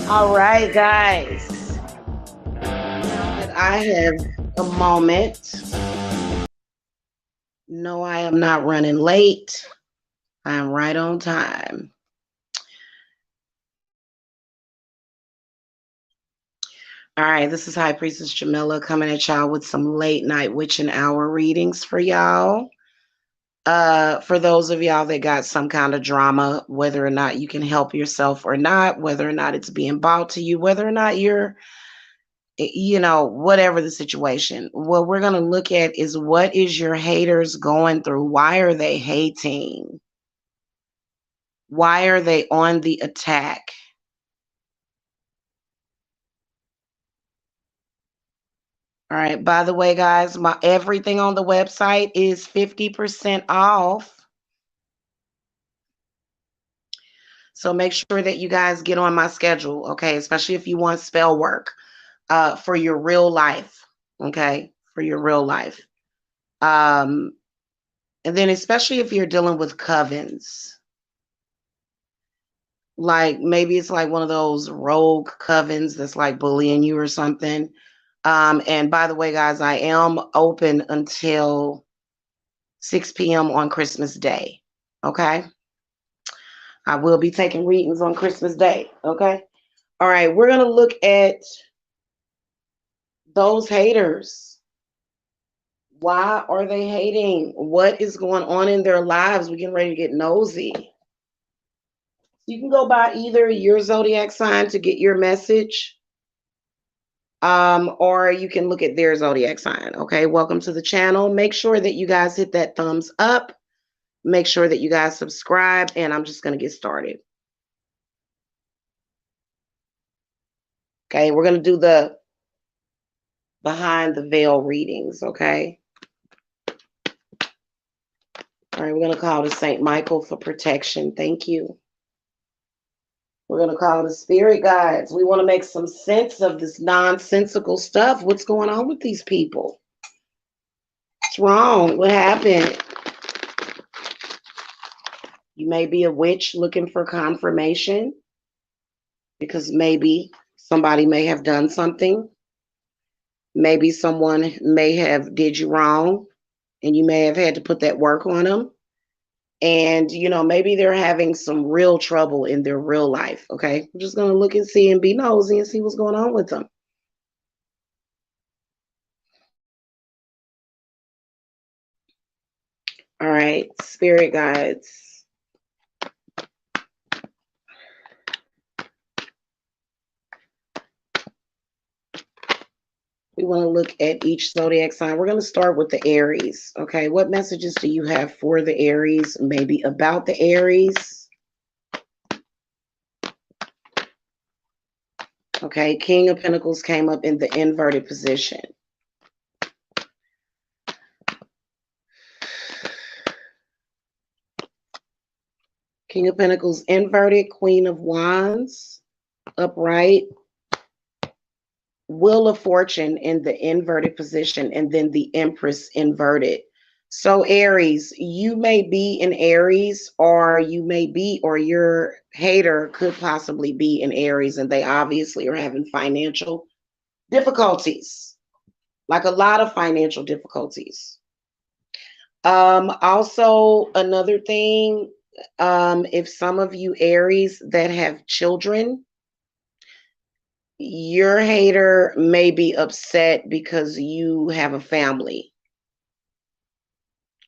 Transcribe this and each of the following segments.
All right, guys. Now that I have a moment, no, I am not running late. I am right on time. All right, this is High Priestess Jamila coming at y'all with some late night witching hour readings for y'all. For those of y'all that got some kind of drama, whether or not you can help yourself or not, whether or not it's being brought to you, whether or not you're whatever the situation, what we're going to look at is what is your haters going through? Why are they hating? Why are they on the attack? All right. By the way, guys, my everything on the website is 50% off. So make sure that you guys get on my schedule, okay? Especially if you want spell work for your real life, okay? For your real life. Um, and then especially if you're dealing with covens. Like maybe it's like one of those rogue covens that's like bullying you or something. And by the way, guys, I am open until 6 p.m. on Christmas Day. Okay. I will be taking readings on Christmas Day. Okay. All right. We're going to look at those haters. Why are they hating? What is going on in their lives? We're getting ready to get nosy. You can go by either your zodiac sign to get your message, or you can look at their zodiac sign. Okay, welcome to the channel. Make sure that you guys hit that thumbs up. Make sure that you guys subscribe, and I'm just going to get started. Okay, we're going to do the behind the veil readings. Okay. All right, we're going to call to Saint Michael for protection. Thank you. We're going to call the spirit guides. We want to make some sense of this nonsensical stuff. What's going on with these people? What's wrong? What happened? You may be a witch looking for confirmation because maybe somebody may have done something. Maybe someone may have did you wrong and you may have had to put that work on them. And, maybe they're having some real trouble in their real life. Okay. I'm just going to look and see and be nosy and see what's going on with them. All right. Spirit guides. We want to look at each zodiac sign. We're going to start with the Aries. Okay. What messages do you have for the Aries? Maybe about the Aries? Okay. King of Pentacles came up in the inverted position. King of Pentacles inverted, Queen of Wands upright, Wheel of Fortune in the inverted position, and then the Empress inverted. So Aries, you may be in Aries, or you may be, or your hater could possibly be in Aries, and they obviously are having financial difficulties, like a lot of financial difficulties. Also, another thing, if some of you Aries that have children, your hater may be upset because you have a family.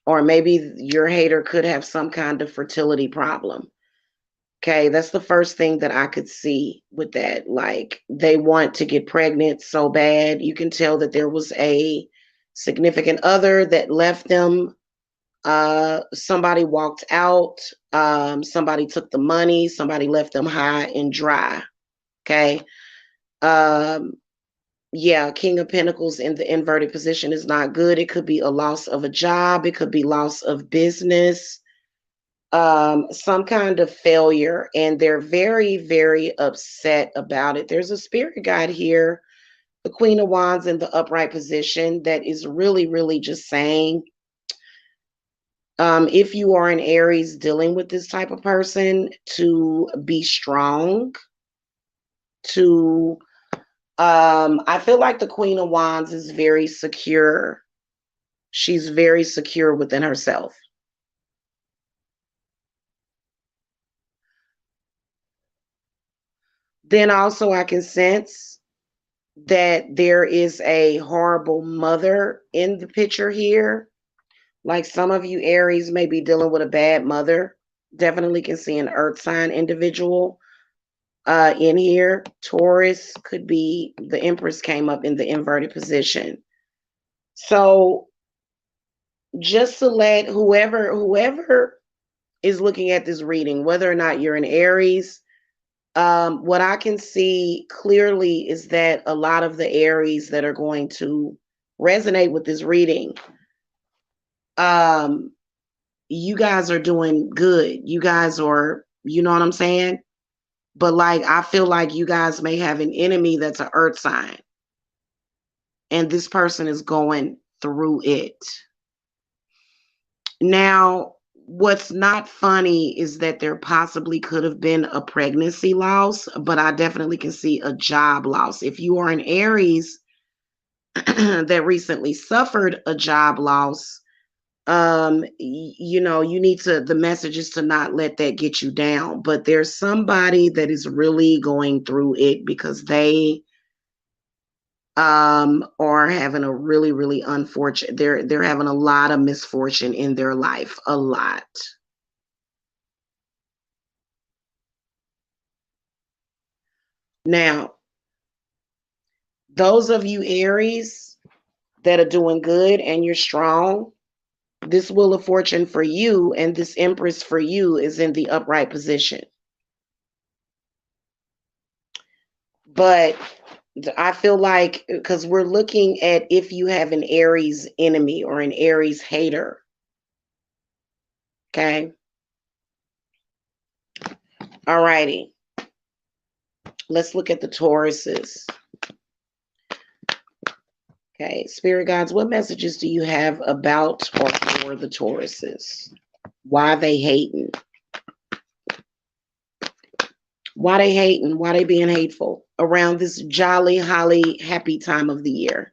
Or maybe your hater could have some kind of fertility problem. Okay, that's the first thing that I could see with that. Like they want to get pregnant so bad. You can tell that there was a significant other that left them. Somebody walked out. Somebody took the money. Somebody left them high and dry. Okay. Yeah, King of Pentacles in the inverted position is not good. It could be a loss of a job. It could be loss of business, some kind of failure. And they're very, very upset about it. There's a spirit guide here, the Queen of Wands in the upright position, that is really, really just saying, if you are an Aries dealing with this type of person, to be strong, to, I feel like the Queen of Wands is very secure. She's very secure within herself. Then also I can sense that there is a horrible mother in the picture here. Like some of you Aries may be dealing with a bad mother. Definitely can see an earth sign individual in here. Taurus could be, the Empress came up in the inverted position. So just to let whoever is looking at this reading, whether or not you're an Aries, what I can see clearly is that a lot of the Aries that are going to resonate with this reading, you guys are doing good. You guys are, you know what I'm saying? But like, I feel like you guys may have an enemy that's an earth sign, and this person is going through it. Now, what's not funny is that there possibly could have been a pregnancy loss, but I definitely can see a job loss. If you are an Aries that recently suffered a job loss, you know, you need to, the message is to not let that get you down. But there's somebody that is really going through it because they are having a really unfortunate, they're having a lot of misfortune in their life, a lot. Now, those of you Aries that are doing good and you're strong, this Wheel of Fortune for you and this Empress for you is in the upright position. But I feel like, because we're looking at if you have an Aries enemy or an Aries hater. Okay. All righty. Let's look at the Tauruses. Okay. Spirit guides, what messages do you have about or for the Tauruses? Why they hating? Why they hating? Why they being hateful around this jolly, holly, happy time of the year?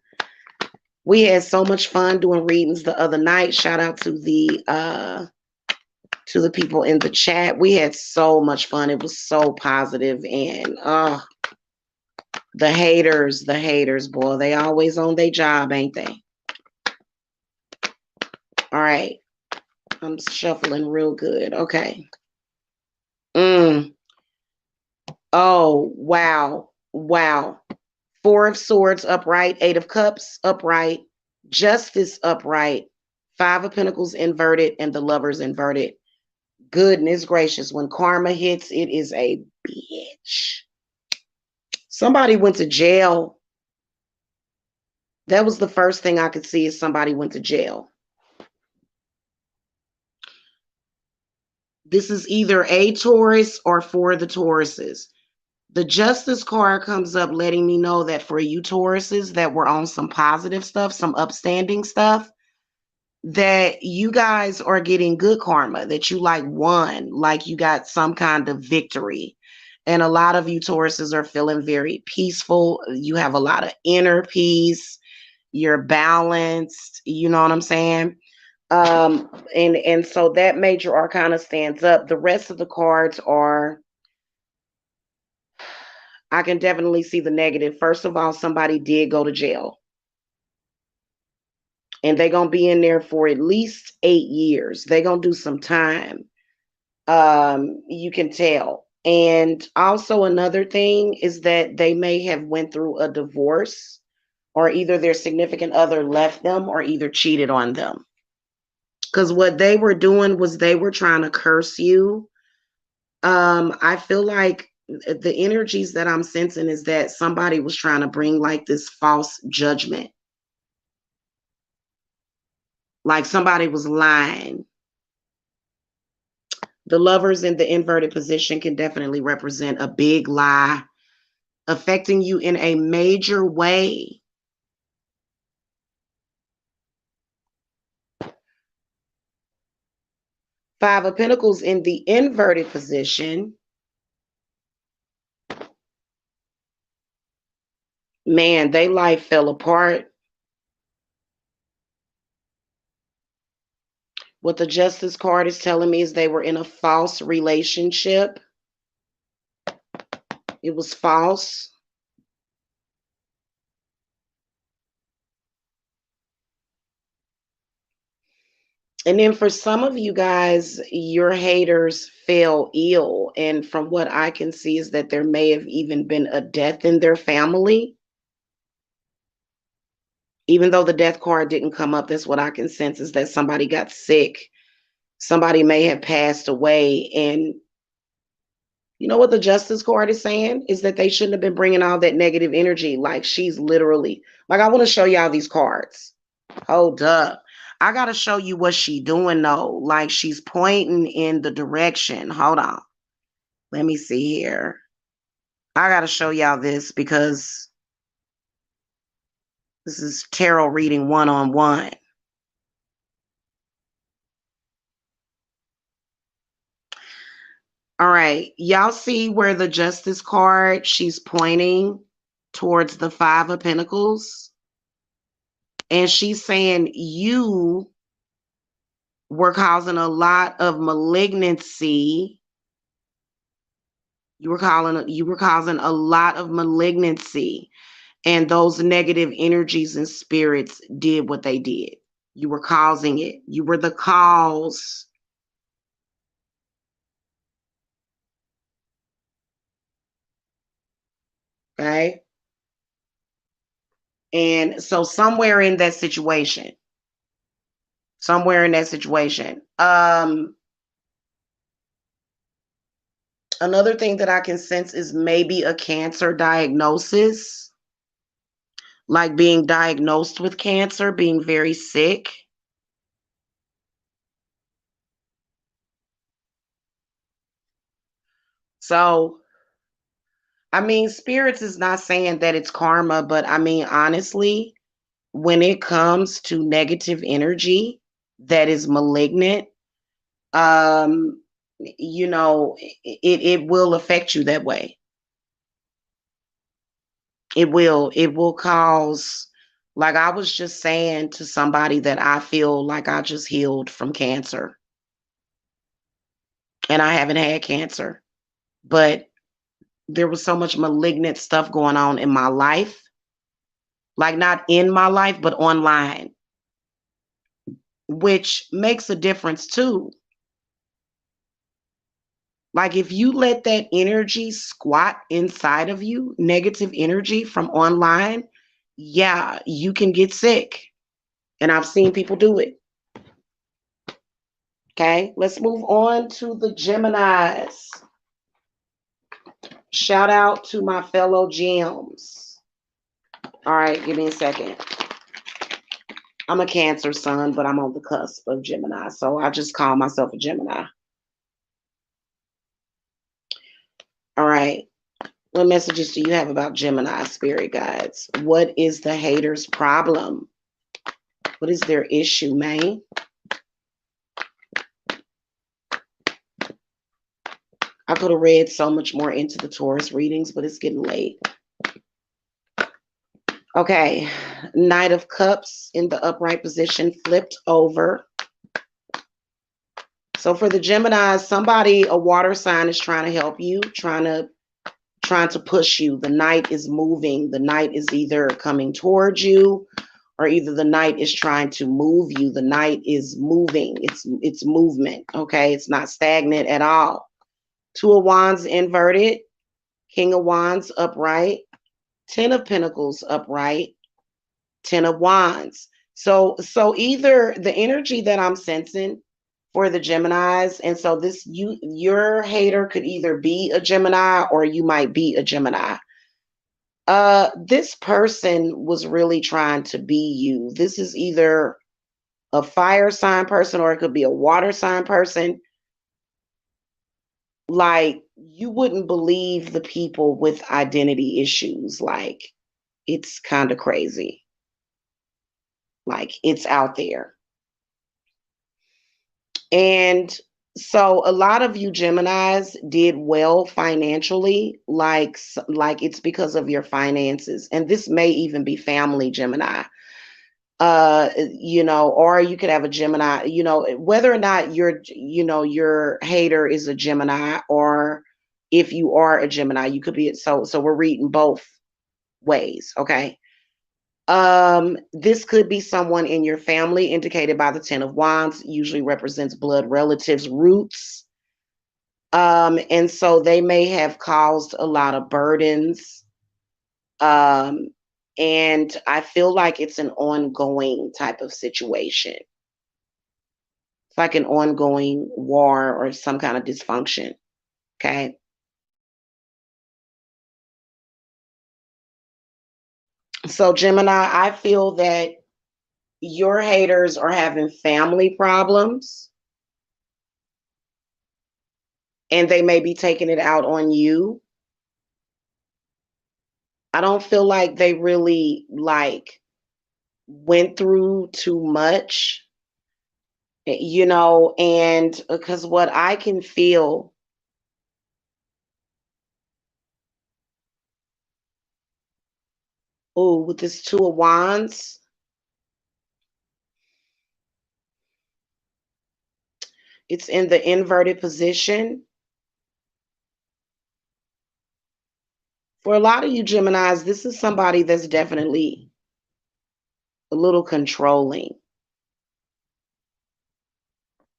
We had so much fun doing readings the other night. Shout out to the people in the chat. We had so much fun. It was so positive, and the haters, boy, they always on their job, ain't they? All right. I'm shuffling real good. Okay. Oh, wow. Wow. Four of Swords upright, Eight of Cups upright, Justice upright, Five of Pentacles inverted, and the Lovers inverted. Goodness gracious. When karma hits, it is a bitch. Somebody went to jail. That was the first thing I could see, is somebody went to jail. This is either a Taurus or for the Tauruses. The Justice card comes up letting me know that for you Tauruses that were on some positive stuff, some upstanding stuff, that you guys are getting good karma, that you like won, like you got some kind of victory. And a lot of you Tauruses are feeling very peaceful. You have a lot of inner peace. You're balanced. You know what I'm saying? And so that major arcana stands up. The rest of the cards are, I can definitely see the negative. First of all, somebody did go to jail. And they're going to be in there for at least 8 years. They're going to do some time. You can tell. And also another thing is that they may have went through a divorce, or either their significant other left them or either cheated on them. Because what they were doing was they were trying to curse you. I feel like the energies that I'm sensing is that somebody was trying to bring like this false judgment. Like somebody was lying. The Lovers in the inverted position can definitely represent a big lie affecting you in a major way. Five of Pentacles in the inverted position Man, they life fell apart. What the Justice card is telling me is they were in a false relationship. It was false. And then for some of you guys, your haters fell ill. And from what I can see, is that there may have even been a death in their family. Even though the death card didn't come up, that's what I can sense, is that somebody got sick. Somebody may have passed away. And you know what the Justice card is saying? Is that they shouldn't have been bringing all that negative energy. Like, she's literally, like, I want to show y'all these cards. Hold up. I got to show you what she doing though. Like, she's pointing in the direction. Hold on. Let me see here. I got to show y'all this because this is tarot reading one-on-one. All right. Y'all see where the Justice card, she's pointing towards the Five of Pentacles. And she's saying you were causing a lot of malignancy. You were causing a lot of malignancy. And those negative energies and spirits did what they did. You were causing it. You were the cause. Okay. And so somewhere in that situation, another thing that I can sense is maybe a cancer diagnosis, like being diagnosed with cancer, being very sick. So, I mean, spirits is not saying that it's karma, but I mean, honestly, when it comes to negative energy that is malignant, um, you know, it will affect you that way. It will cause, like I was just saying to somebody that I feel like I just healed from cancer. And I haven't had cancer, but there was so much malignant stuff going on in my life, like not in my life, but online, which makes a difference too. Like if you let that energy squat inside of you, negative energy from online, yeah, you can get sick. And I've seen people do it. Okay, let's move on to the Geminis. Shout out to my fellow gems. All right, give me a second. I'm a Cancer sun, but I'm on the cusp of Gemini, so I just call myself a Gemini. All right, what messages do you have about Gemini, spirit guides? What is the hater's problem? What is their issue, man? I could have read so much more into the Taurus readings, but it's getting late. Okay, Knight of Cups in the upright position, flipped over. So for the Geminis, somebody, a water sign, is trying to help you, trying to push you. The Knight is moving. The Knight is either coming towards you, or either the Knight is trying to move you. The Knight is moving. It's movement. Okay, it's not stagnant at all. Two of Wands inverted, King of Wands upright, Ten of Pentacles upright, Ten of Wands. So either the energy that I'm sensing for the Geminis, and so your hater could either be a Gemini or you might be a Gemini. This person was really trying to be you. This is either a fire sign person or it could be a water sign person. Like, you wouldn't believe the people with identity issues. Like, it's kind of crazy. Like, it's out there. And So a lot of you Geminis did well financially, like it's because of your finances, and this may even be family Gemini. Or you could have a Gemini, whether or not your hater is a Gemini, or if you are a Gemini, you could be so we're reading both ways, okay? This could be someone in your family, indicated by the Ten of Wands, usually represents blood relatives, roots. And so they may have caused a lot of burdens. Um, and I feel like it's an ongoing type of situation. It's like an ongoing war or some kind of dysfunction. Okay. So, Gemini, I feel that your haters are having family problems and they may be taking it out on you. I don't feel like they really like went through too much, and because what I can feel, oh, with this Two of Wands, it's in the inverted position. For a lot of you Geminis, this is somebody that's definitely a little controlling.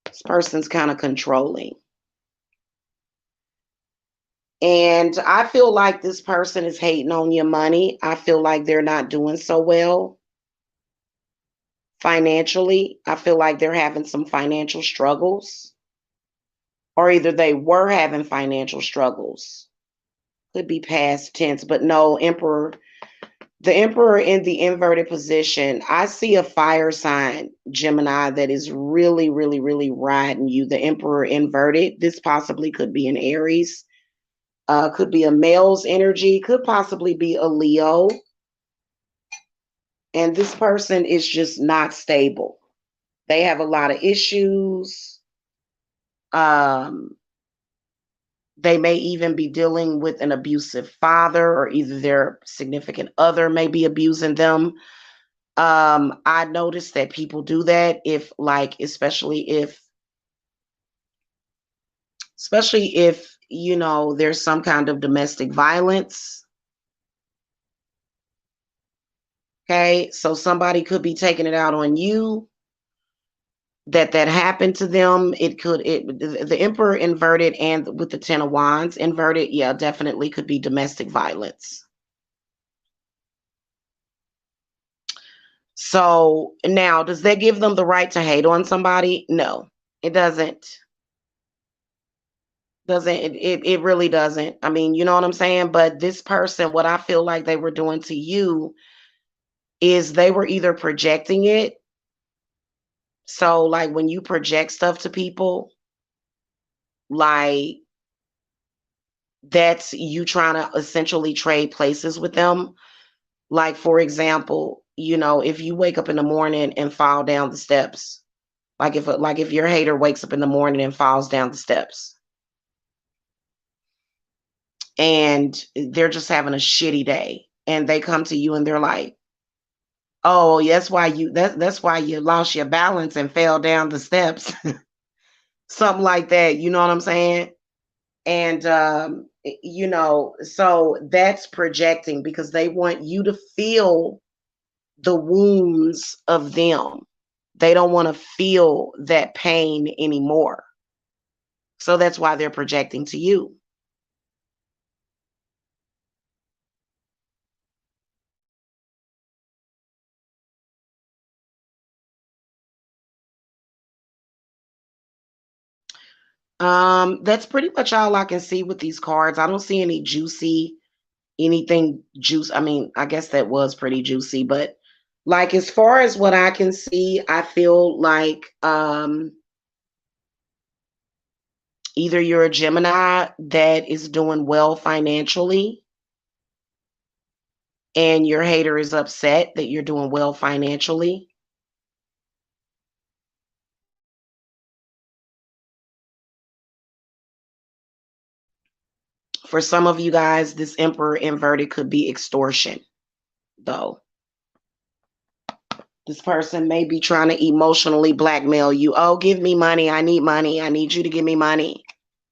This person's kind of controlling. And I feel like this person is hating on your money. I feel like they're not doing so well financially. I feel like they're having some financial struggles, or either they were having financial struggles. Could be past tense, but no, Emperor. The Emperor in the inverted position, I see a fire sign, Gemini, that is really, really, really riding you. The Emperor inverted. This possibly could be an Aries, could be a male's energy, could possibly be a Leo. And this person is just not stable. They have a lot of issues. Um, they may even be dealing with an abusive father, or either their significant other may be abusing them. I noticed that people do that if, like, especially if there's some kind of domestic violence. Okay, so somebody could be taking it out on you, that happened to them. The Emperor inverted and with the Ten of Wands inverted, yeah, definitely could be domestic violence. So now, does that give them the right to hate on somebody? No, it doesn't. It really doesn't. I mean, you know what I'm saying? But this person, what I feel like they were doing to you is they were either projecting it. So like when you project stuff to people, like that's you trying to essentially trade places with them. Like, for example, if you wake up in the morning and fall down the steps, like if your hater wakes up in the morning and falls down the steps, and they're just having a shitty day, and they come to you and they're like, "Oh, that's why you lost your balance and fell down the steps." Something like that, you know what I'm saying? And so that's projecting because they want you to feel the wounds of them. They don't want to feel that pain anymore. So that's why they're projecting to you. That's pretty much all I can see with these cards. I don't see anything juice. I mean, I guess that was pretty juicy, but like as far as what I can see, I feel like either you're a Gemini that is doing well financially and your hater is upset that you're doing well financially. For some of you guys, this Emperor inverted could be extortion, though. This person may be trying to emotionally blackmail you. Oh, give me money. I need money. I need you to give me money.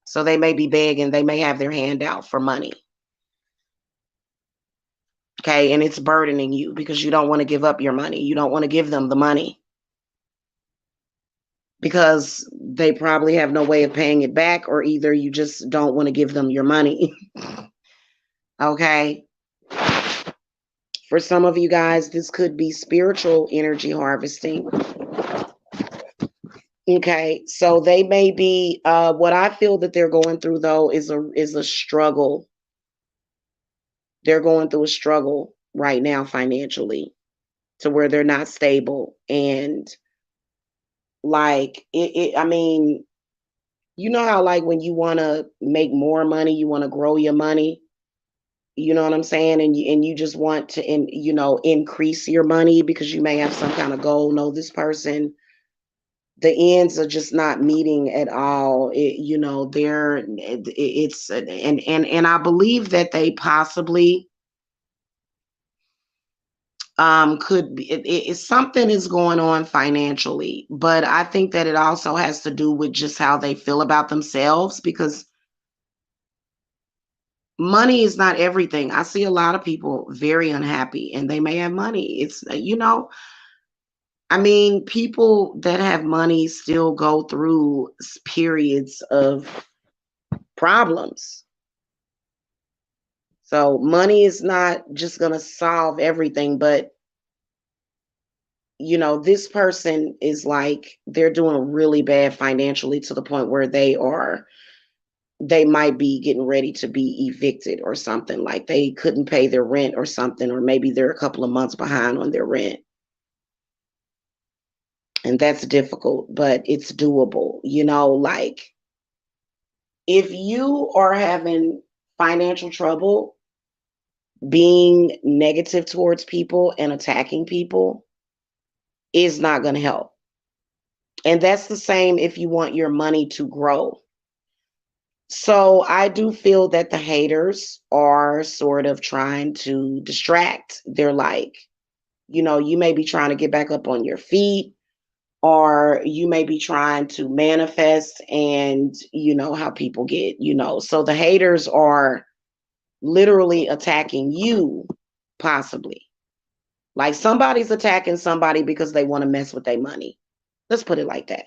So they may be begging. They may have their hand out for money. Okay. And it's burdening you because you don't want to give up your money. You don't want to give them the money because they probably have no way of paying it back, or either you just don't want to give them your money. Okay. For some of you guys, this could be spiritual energy harvesting. Okay, so they may be. What I feel that they're going through though is a struggle. They're going through a struggle right now financially, to where they're not stable, and like I mean, you know how like when you want to make more money, you want to grow your money. You know what I'm saying? And you just want to increase your money because you may have some kind of goal. No, this person, the ends are just not meeting at all. And I believe that they possibly could be something is going on financially, but I think that it also has to do with just how they feel about themselves, because money is not everything. I see a lot of people very unhappy and they may have money. It's, I mean, people that have money still go through periods of problems. So money is not just going to solve everything, but this person is like, they're doing really bad financially to the point where they might be getting ready to be evicted or something. Like they couldn't pay their rent or something, or maybe they're a couple of months behind on their rent. And that's difficult, but it's doable. Like if you are having financial trouble, being negative towards people and attacking people is not going to help. And that's the same if you want your money to grow. So I do feel that the haters are sort of trying to distract. They're like, you may be trying to get back up on your feet, or you may be trying to manifest, and you know how people get, so the haters are literally attacking you, possibly. Like somebody's attacking somebody because they want to mess with their money. Let's put it like that.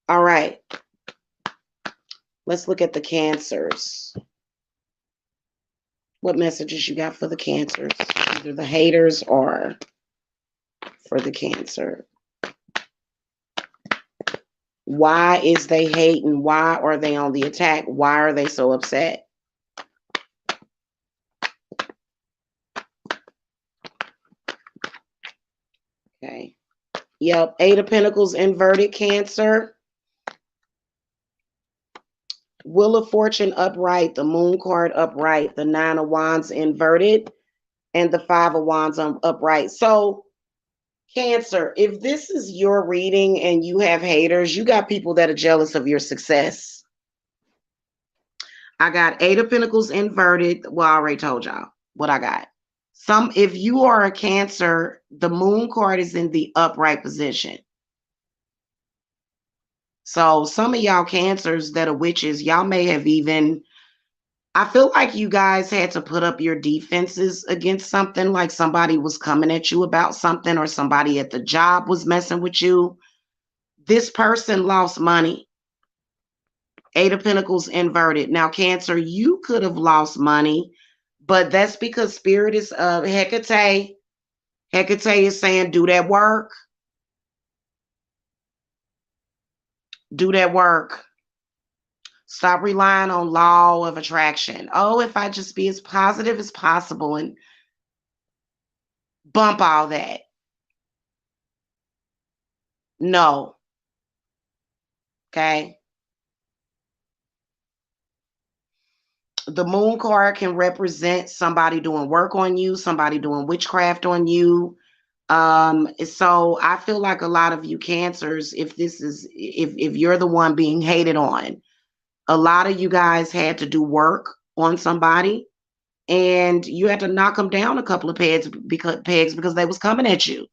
All right. Let's look at the Cancers. What messages you got for the Cancers? Either the haters or for the Cancer. Why is they hating? Why are they on the attack? Why are they so upset? Okay. Yep. 8 of Pentacles inverted, Cancer. Wheel of Fortune upright, the Moon card upright, the 9 of Wands inverted, and the 5 of Wands upright. So, Cancer, if this is your reading and you have haters, you got people that are jealous of your success. I got 8 of Pentacles inverted. Well, I already told y'all what I got. If you are a Cancer, the Moon card is in the upright position. So some of y'all Cancers that are witches, y'all may have even, I feel like you guys had to put up your defenses against something, like somebody was coming at you about something, or somebody at the job was messing with you. This person lost money. 8 of Pentacles inverted. Now, Cancer, you could have lost money, but that's because Spirit is Hecate. Hecate is saying, do that work. Do that work. Stop relying on law of attraction. Oh, if I just be as positive as possible, and bump all that. No. Okay. The Moon card can represent somebody doing work on you, somebody doing witchcraft on you. So I feel like a lot of you cancers, if you're the one being hated on, a lot of you guys had to do work on somebody and you had to knock them down a couple of pegs because they was coming at you.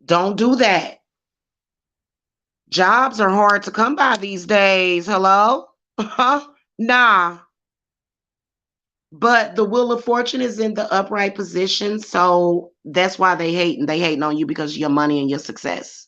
Don't do that. Jobs are hard to come by these days. Hello? Nah. But the wheel of fortune is in the upright position, so that's why they hate, and they hating on you because of your money and your success.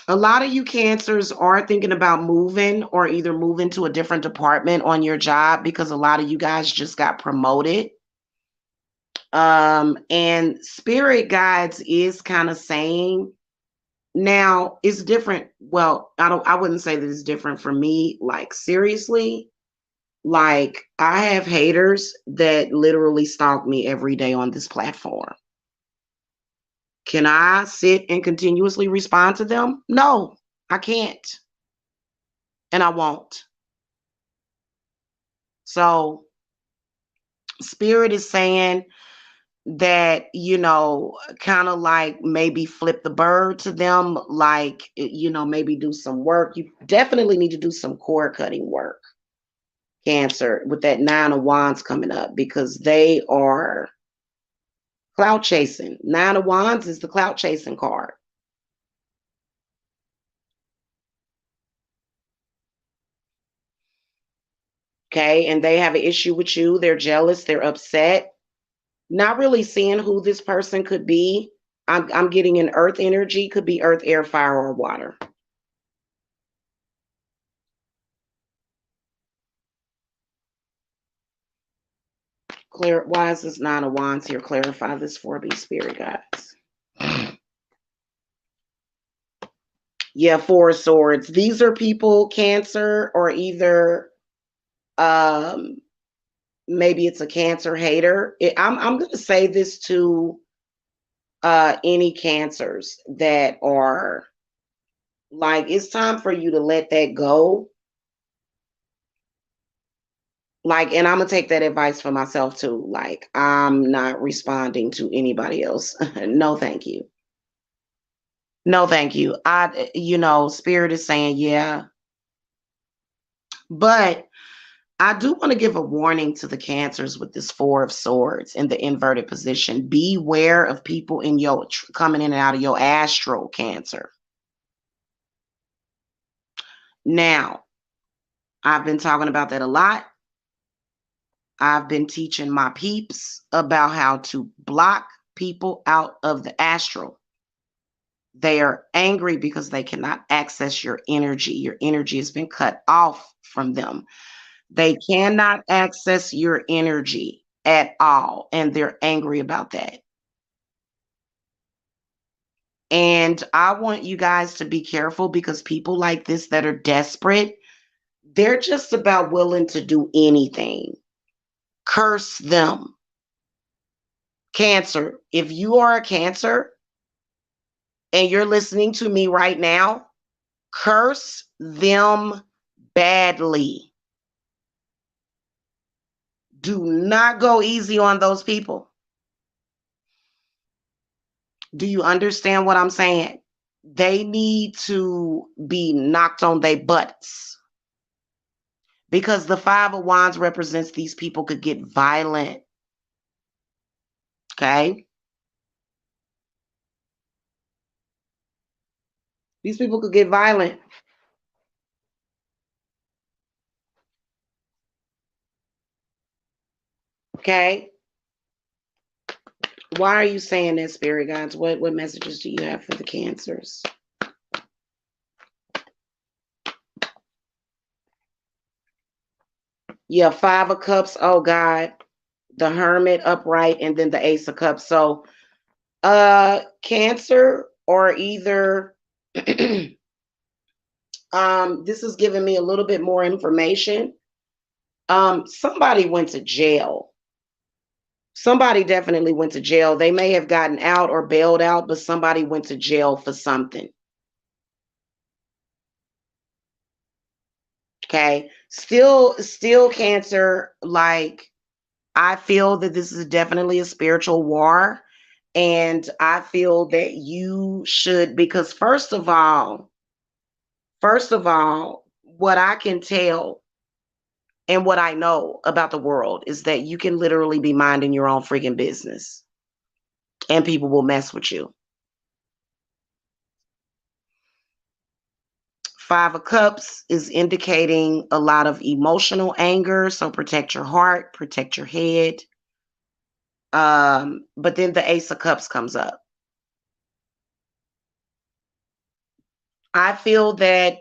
A lot of you cancers are thinking about moving or either moving to a different department on your job because a lot of you guys just got promoted. And spirit guides is kind of saying now it's different. Well, I wouldn't say that it's different for me. Like seriously, like I have haters that literally stalk me every day on this platform. Can I sit and continuously respond to them? No, I can't. And I won't. So, spirit is saying that, kind of like maybe flip the bird to them, like, maybe do some work. You definitely need to do some cord cutting work, Cancer, with that 9 of Wands coming up because they are clout chasing. 9 of Wands is the clout chasing card. Okay. And they have an issue with you. They're jealous. They're upset. Not really seeing who this person could be. I'm getting an earth energy, could be earth, air, fire, or water. Why is this 9 of Wands here? Clarify this for me, spirit guides. Yeah, 4 of Swords. These are people, Cancer, or either um maybe it's a Cancer hater. I'm gonna say this to any cancers that are like, it's time for you to let that go. Like, and I'm gonna take that advice for myself too. Like, I'm not responding to anybody else. No, thank you. No, thank you. Spirit is saying, yeah, but I do want to give a warning to the cancers with this 4 of Swords in the inverted position. Beware of people in your coming in and out of your astral, Cancer. Now, I've been talking about that a lot. I've been teaching my peeps about how to block people out of the astral. They are angry because they cannot access your energy. Your energy has been cut off from them. They cannot access your energy at all, and they're angry about that. And I want you guys to be careful because people like this that are desperate, they're just about willing to do anything. Curse them. Cancer, if you are a Cancer and you're listening to me right now, curse them badly. Do not go easy on those people. Do you understand what I'm saying? They need to be knocked on their butts because the 5 of Wands represents these people could get violent. Okay? These people could get violent. Okay? Why are you saying that, spirit guides? What messages do you have for the Cancers? Yeah, 5 of Cups. Oh God. The Hermit upright and then the Ace of Cups. So Cancer or either this is giving me a little bit more information. Somebody went to jail. Somebody definitely went to jail. They may have gotten out or bailed out, but somebody went to jail for something. Okay. Still Cancer, like, I feel that this is definitely a spiritual war. And I feel that you should, because first of all, what I can tell and what I know about the world is that you can literally be minding your own freaking business and people will mess with you. Five of Cups is indicating a lot of emotional anger. So protect your heart, protect your head. But then the Ace of Cups comes up. I feel that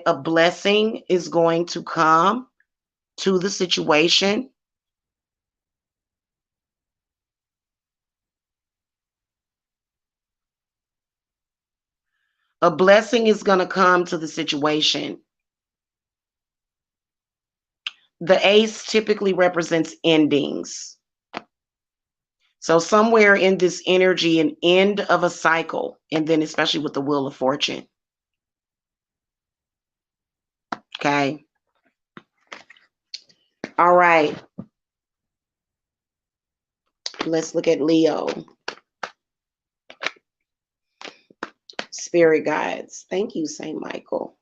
a blessing is going to come to the situation. A blessing is going to come to the situation. The ace typically represents endings. So somewhere in this energy, an end of a cycle, and then especially with the Wheel of Fortune. Okay. All right. Let's look at Leo. Spirit guides. Thank you, Saint Michael.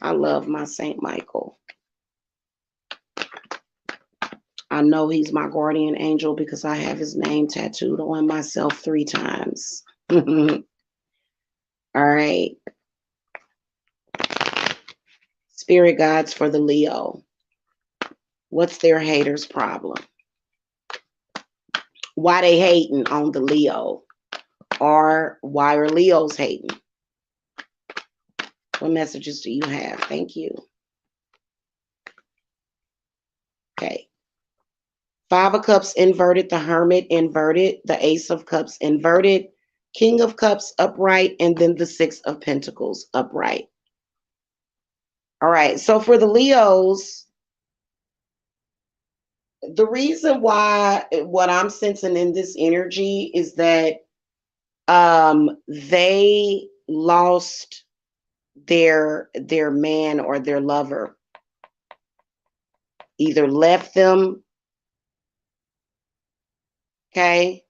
I love my Saint Michael. I know he's my guardian angel because I have his name tattooed on myself 3 times. All right. Spirit guides for the Leo. What's their haters' problem? Why they hating on the Leo? Or why are Leos hating? What messages do you have? Thank you. Okay. 5 of Cups inverted, the Hermit inverted, the Ace of Cups inverted, King of Cups upright, and then the 6 of Pentacles upright. All right. So for the Leos, the reason why what I'm sensing in this energy is that they lost their man or their lover, either left them. Okay.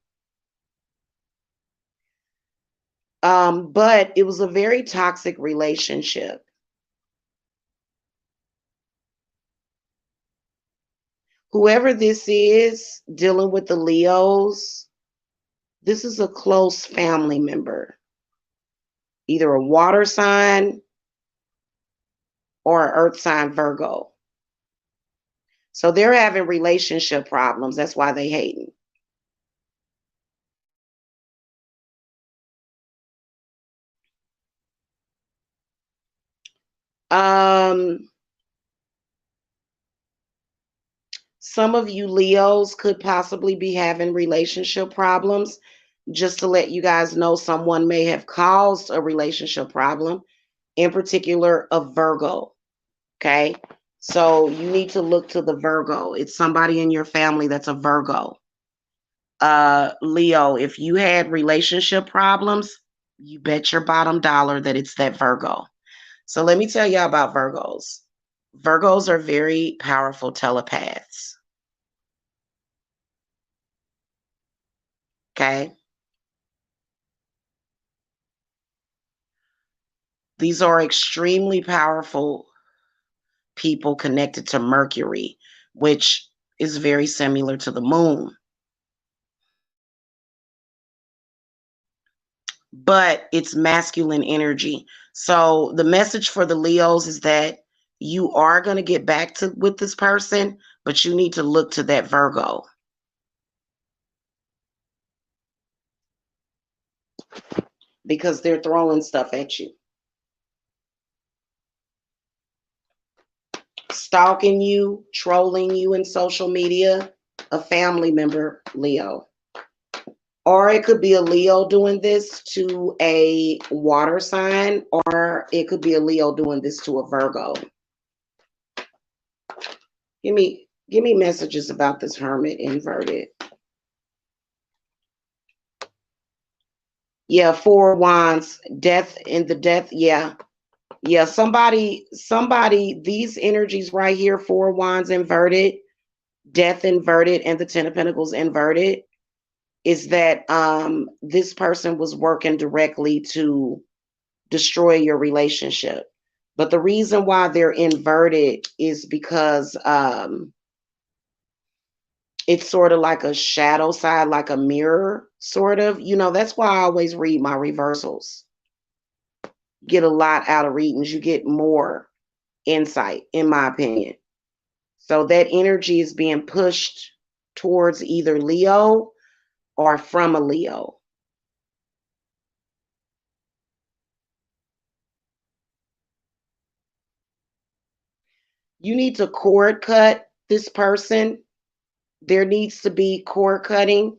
But it was a very toxic relationship. Whoever this is dealing with the Leos, this is a close family member, either a water sign or an earth sign Virgo. So they're having relationship problems. That's why they hating. Some of you Leos could possibly be having relationship problems. Just to let you guys know, someone may have caused a relationship problem, in particular a Virgo. Okay. So you need to look to the Virgo. It's somebody in your family that's a Virgo. Leo, if you had relationship problems, you bet your bottom dollar that it's that Virgo. So let me tell y'all about Virgos. Virgos are very powerful telepaths. Okay. These are extremely powerful people connected to Mercury, which is very similar to the moon. But it's masculine energy. So the message for the Leos is that you are going to get back to with this person, but you need to look to that Virgo. Because they're throwing stuff at you. Stalking you, trolling you in social media, a family member, Leo. Or it could be a Leo doing this to a water sign, or it could be a Leo doing this to a Virgo. Give me Give me messages about this Hermit inverted. Yeah, Four of Wands, death in the death. Yeah. Yeah, somebody, these energies right here, Four of Wands inverted, death inverted, and the Ten of Pentacles inverted, is that this person was working directly to destroy your relationship. But the reason why they're inverted is because it's sort of like a shadow side, like a mirror, sort of. That's why I always read my reversals. Get a lot out of readings. You get more insight, in my opinion. So that energy is being pushed towards either Leo or from a Leo. You need to cord cut this person. There needs to be cord cutting.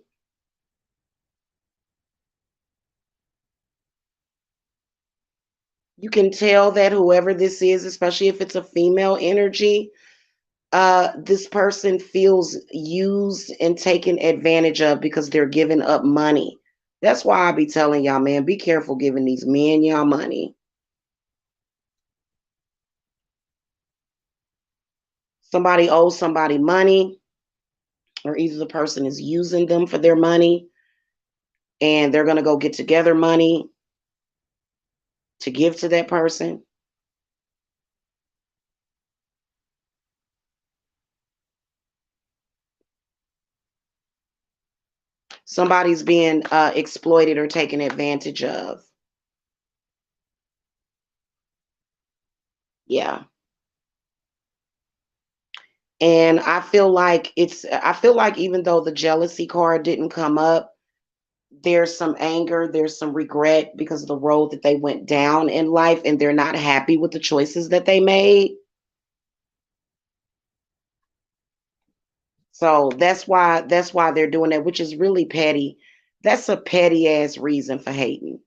You can tell that whoever this is, especially if it's a female energy, this person feels used and taken advantage of because they're giving up money. That's why I be telling y'all, man, be careful giving these men y'all money. Somebody owes somebody money, or either the person is using them for their money and they're going to go get together money to give to that person. Somebody's being exploited or taken advantage of. Yeah. And I feel like even though the jealousy card didn't come up, there's some anger, there's some regret because of the road that they went down in life, and they're not happy with the choices that they made. So that's why they're doing that, which is really petty. That's a petty ass reason for hating.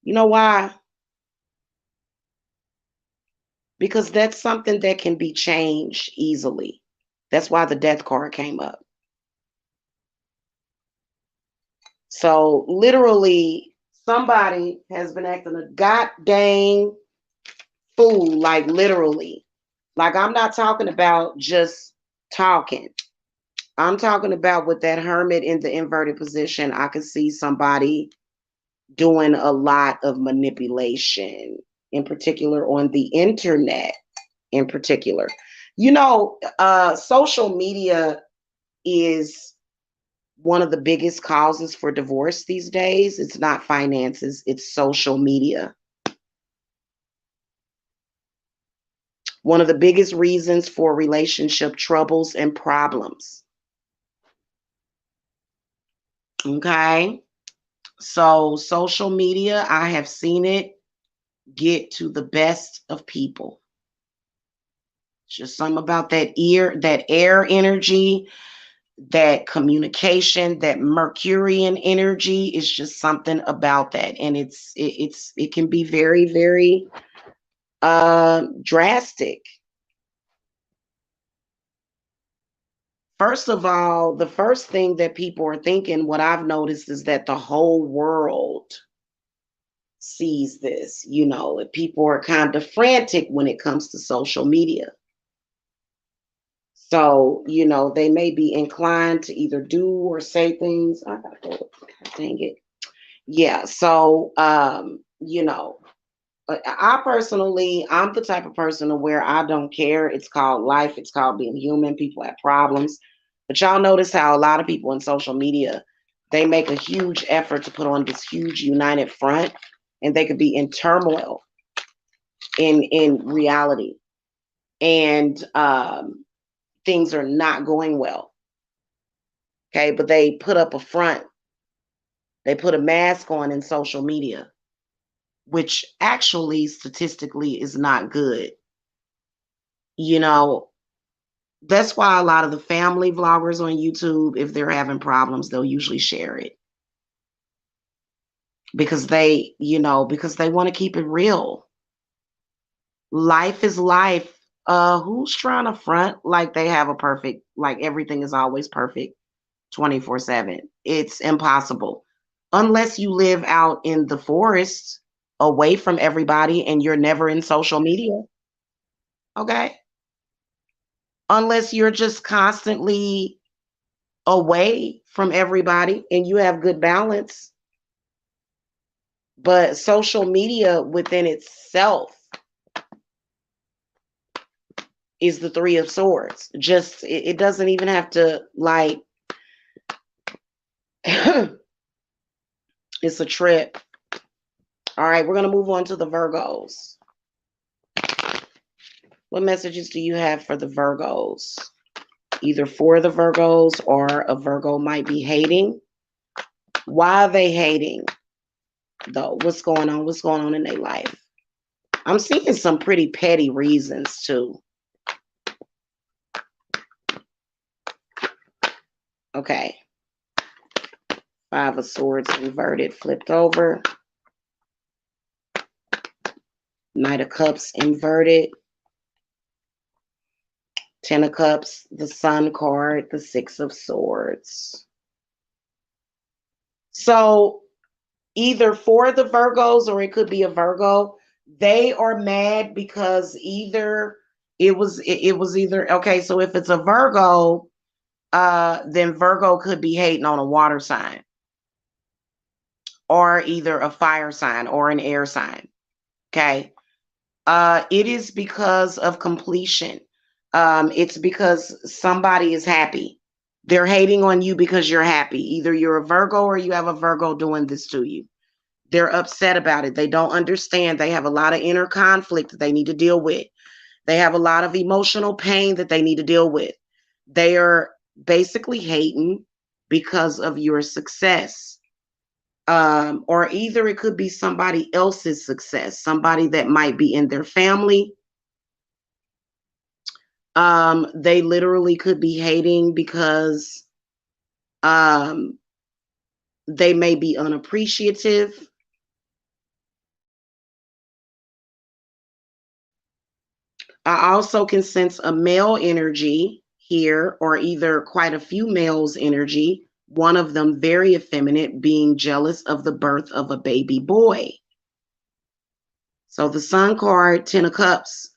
You know why? Because that's something that can be changed easily. That's why the death card came up. So literally, somebody has been acting a goddamn fool, like literally. Like, I'm not talking about just talking. I'm talking about with that Hermit in the inverted position. I could see somebody doing a lot of manipulation, in particular on the internet, in particular. Social media is one of the biggest causes for divorce these days. It's not finances, it's social media. One of the biggest reasons for relationship troubles and problems. Okay. So, social media, I have seen it get to the best of people. It's just something about that air energy, that communication, that Mercurian energy is just something about that. And it can be very, very drastic. First of all, the first thing that people are thinking, what I've noticed is that the whole world sees this. People are kind of frantic when it comes to social media. So, they may be inclined to either do or say things. I gotta go. Dang it. Yeah. So, I personally, I'm the type of person to where I don't care. It's called life. It's called being human. People have problems. But y'all notice how a lot of people in social media, they make a huge effort to put on this huge united front, and they could be in turmoil in reality. And things are not going well. Okay, but they put up a front. They put a mask on in social media, which actually statistically is not good. You know, that's why a lot of the family vloggers on YouTube, if they're having problems, they'll usually share it because they want to keep it real. Life is life. Who's trying to front like they have a perfect, like everything is always perfect 24/7? It's impossible. Unless you live out in the forest away from everybody and you're never in social media, okay? Unless you're just constantly away from everybody and you have good balance. But social media within itself is the Three of Swords. Just it doesn't even have to like it's a trip. All right, we're gonna move on to the Virgos. What messages do you have for the Virgos? Either for the Virgos or a Virgo might be hating. Why are they hating though? What's going on? What's going on in their life? I'm seeing some pretty petty reasons too. Okay. Five of Swords inverted, flipped over. Knight of Cups inverted. Ten of Cups, the Sun card, the Six of Swords. So either for the Virgos or it could be a Virgo, they are mad because either it was either okay, so if it's a Virgo, then Virgo could be hating on a water sign or either a fire sign or an air sign. Okay. It is because of completion. It's because somebody is happy. They're hating on you because you're happy. Either you're a Virgo or you have a Virgo doing this to you. They're upset about it. They don't understand. They have a lot of inner conflict that they need to deal with. They have a lot of emotional pain that they need to deal with. They are basically hating because of your success. Or either it could be somebody else's success, somebody that might be in their family. They literally could be hating because they may be unappreciative. I also can sense a male energy here, or either quite a few males' energy, one of them very effeminate, being jealous of the birth of a baby boy. So the Sun card, Ten of Cups,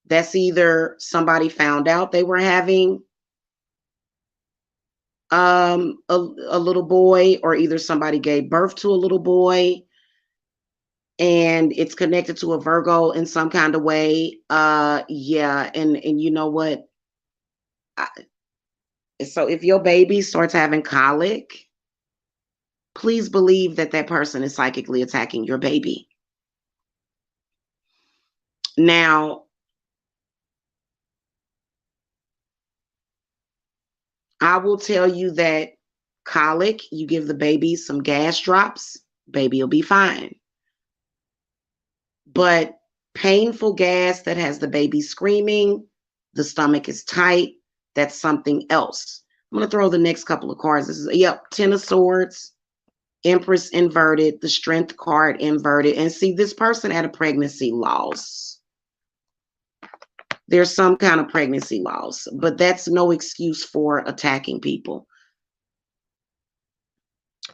that's either somebody found out they were having a little boy, or either somebody gave birth to a little boy and it's connected to a Virgo in some kind of way. Yeah, and you know what? I, so if your baby starts having colic, please believe that that person is psychically attacking your baby. Now, I will tell you that colic, you give the baby some gas drops, baby will be fine. But painful gas that has the baby screaming, the stomach is tight, that's something else. I'm going to throw the next couple of cards. This is, yep, Ten of Swords, Empress inverted, the Strength card inverted. And see, this person had a pregnancy loss. There's some kind of pregnancy loss, but that's no excuse for attacking people.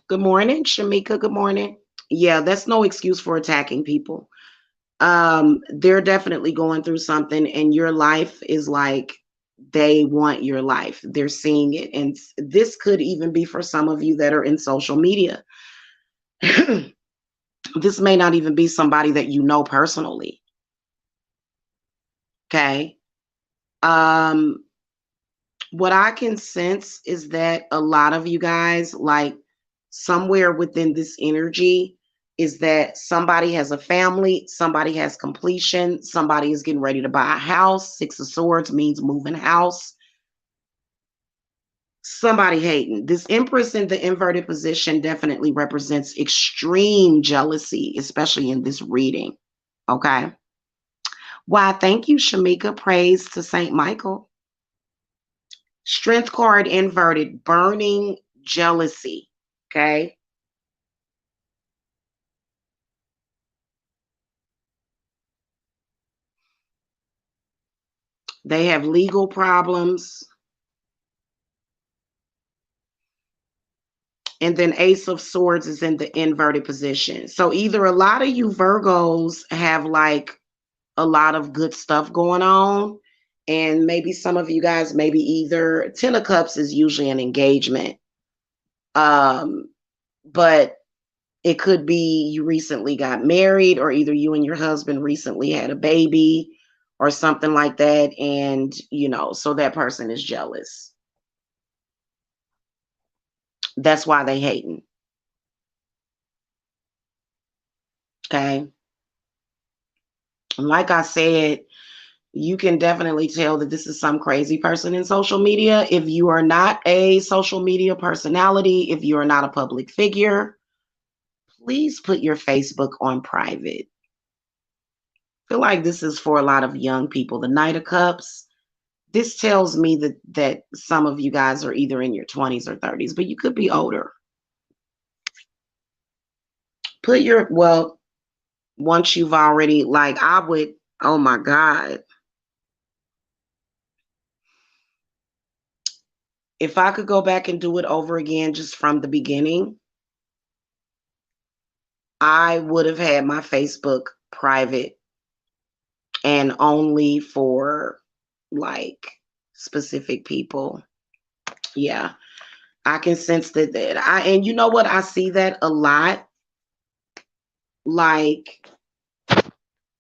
Good morning, Shamika. Good morning. Yeah, that's no excuse for attacking people. They're definitely going through something, and your life is like they want your life. They're seeing it. And this could even be for some of you that are in social media. This may not even be somebody that you know personally. Okay. What I can sense is that a lot of you guys, like somewhere within this energy, is that somebody has a family, somebody has completion, somebody is getting ready to buy a house. Six of Swords means moving house. Somebody hating. This Empress in the inverted position definitely represents extreme jealousy, especially in this reading. Okay. Why, thank you, Shamika. Praise to Saint Michael. Strength card inverted, burning jealousy. Okay. They have legal problems. And then Ace of Swords is in the inverted position. So either a lot of you Virgos have like a lot of good stuff going on, and maybe some of you guys, maybe either Ten of Cups is usually an engagement. But it could be you recently got married, or either you and your husband recently had a baby or something like that. And, so that person is jealous. That's why they hating. Okay. And like I said, you can definitely tell that this is some crazy person in social media. If you are not a social media personality, if you are not a public figure, please put your Facebook on private. I feel like this is for a lot of young people. The Knight of Cups, this tells me that some of you guys are either in your 20s or 30s, but you could be older. Once you've already, like, I would, oh my God. If I could go back and do it over again just from the beginning, I would have had my Facebook private and only for like specific people. Yeah. I can sense that and you know what? I see that a lot. Like,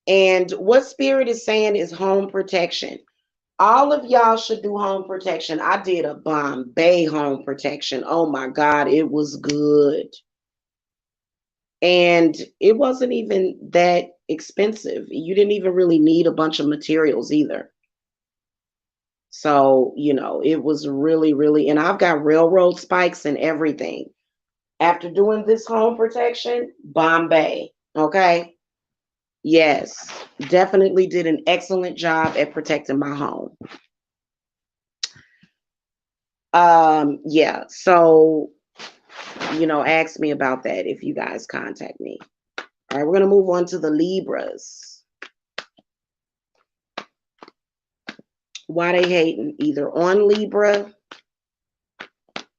and what Spirit is saying is home protection. All of y'all should do home protection. I did a Bombay home protection. Oh my God, it was good. And it wasn't even that expensive. You didn't even really need a bunch of materials either. So, it was really, really, and I've got railroad spikes and everything. After doing this home protection, Bombay. Okay. Yes, definitely did an excellent job at protecting my home. Yeah, so, ask me about that if you guys contact me. All right, we're going to move on to the Libras. Why they hating? Either on Libra,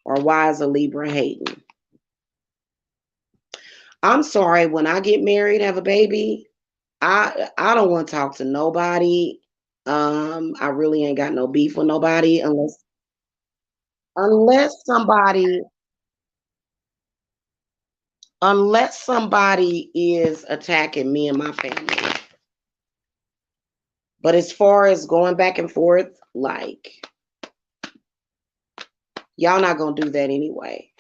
or why is a Libra hating? I'm sorry, when I get married, have a baby, I don't want to talk to nobody. I really ain't got no beef with nobody unless somebody unless somebody is attacking me and my family. But as far as going back and forth, like, y'all not gonna do that anyway.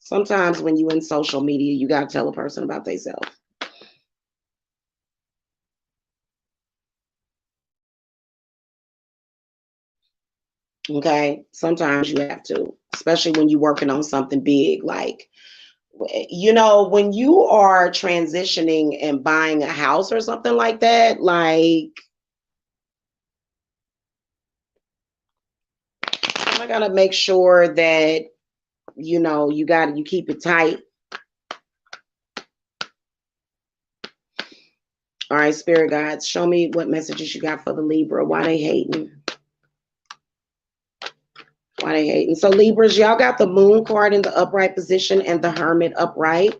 Sometimes when you in social media, you gotta tell a person about themselves. Okay, sometimes you have to, especially when you're working on something big. Like, when you are transitioning and buying a house or something like that, like, I gotta make sure that you keep it tight. All right, spirit guides, show me what messages you got for the Libra. Why they hating? Why they hating? So Libras, y'all got the Moon card in the upright position and the Hermit upright.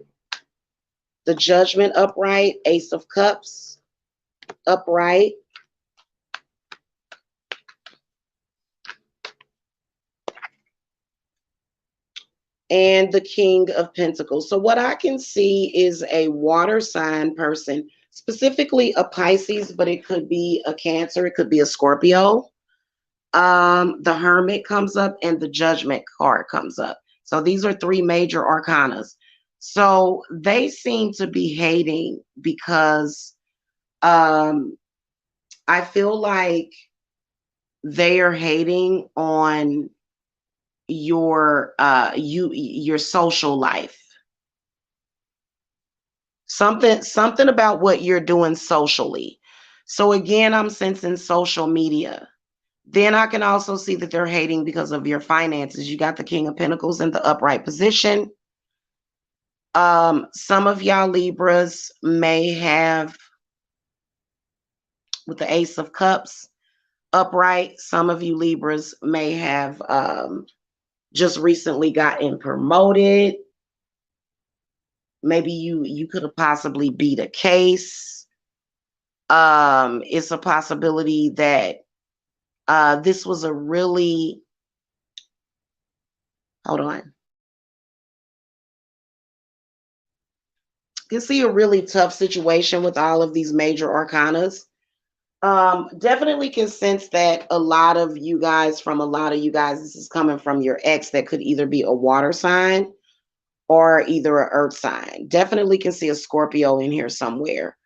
The Judgment upright, Ace of Cups upright. And the King of Pentacles. So what I can see is a water sign person, specifically a Pisces, but it could be a Cancer, it could be a Scorpio. The Hermit comes up and the Judgment card comes up. So these are three major arcanas. So they seem to be hating because I feel like they are hating on your social life. Something about what you're doing socially. So again, I'm sensing social media. Then I can also see that they're hating because of your finances. You got the King of Pentacles in the upright position. Some of y'all Libras may have, with the Ace of Cups, upright. Some of you Libras may have just recently gotten promoted. Maybe you could have possibly beat a case. It's a possibility that this was a really, hold on. You can see a really tough situation with all of these major arcanas. Definitely can sense that a lot of you guys, this is coming from your ex that could either be a water sign or either an earth sign. Definitely can see a Scorpio in here somewhere.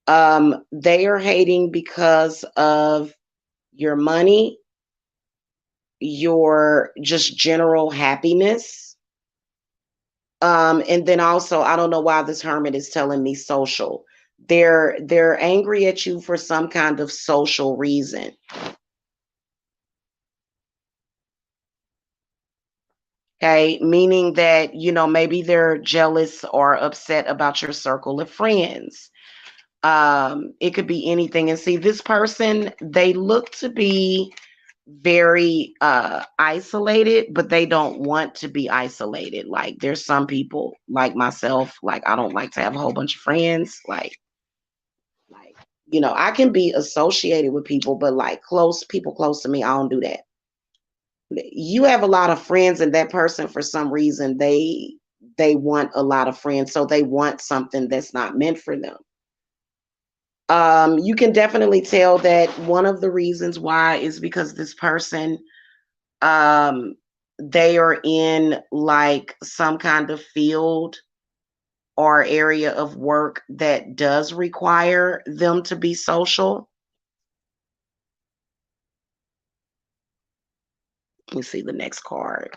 They are hating because of your money, your just general happiness. And then also, I don't know why this hermit is telling me social. They're angry at you for some kind of social reason. Okay, meaning that, maybe they're jealous or upset about your circle of friends. It could be anything. And see, this person, they look to be very isolated, but they don't want to be isolated. Like there's some people like myself, like I don't like to have a whole bunch of friends. Like, I can be associated with people, but like people close to me, I don't do that. You have a lot of friends, and that person for some reason they want a lot of friends, so they want something that's not meant for them. You can definitely tell that one of the reasons why is because this person, they are in like some kind of field or area of work that does require them to be social. Let me see the next card.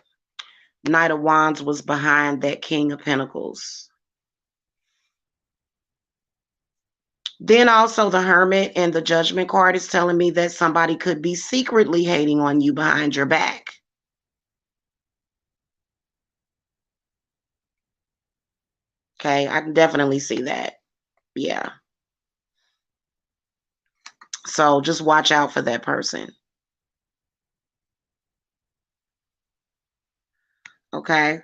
Knight of Wands was behind that King of Pentacles. Then also the Hermit and the Judgment card is telling me that somebody could be secretly hating on you behind your back. Okay, I can definitely see that. Yeah. So just watch out for that person. Okay.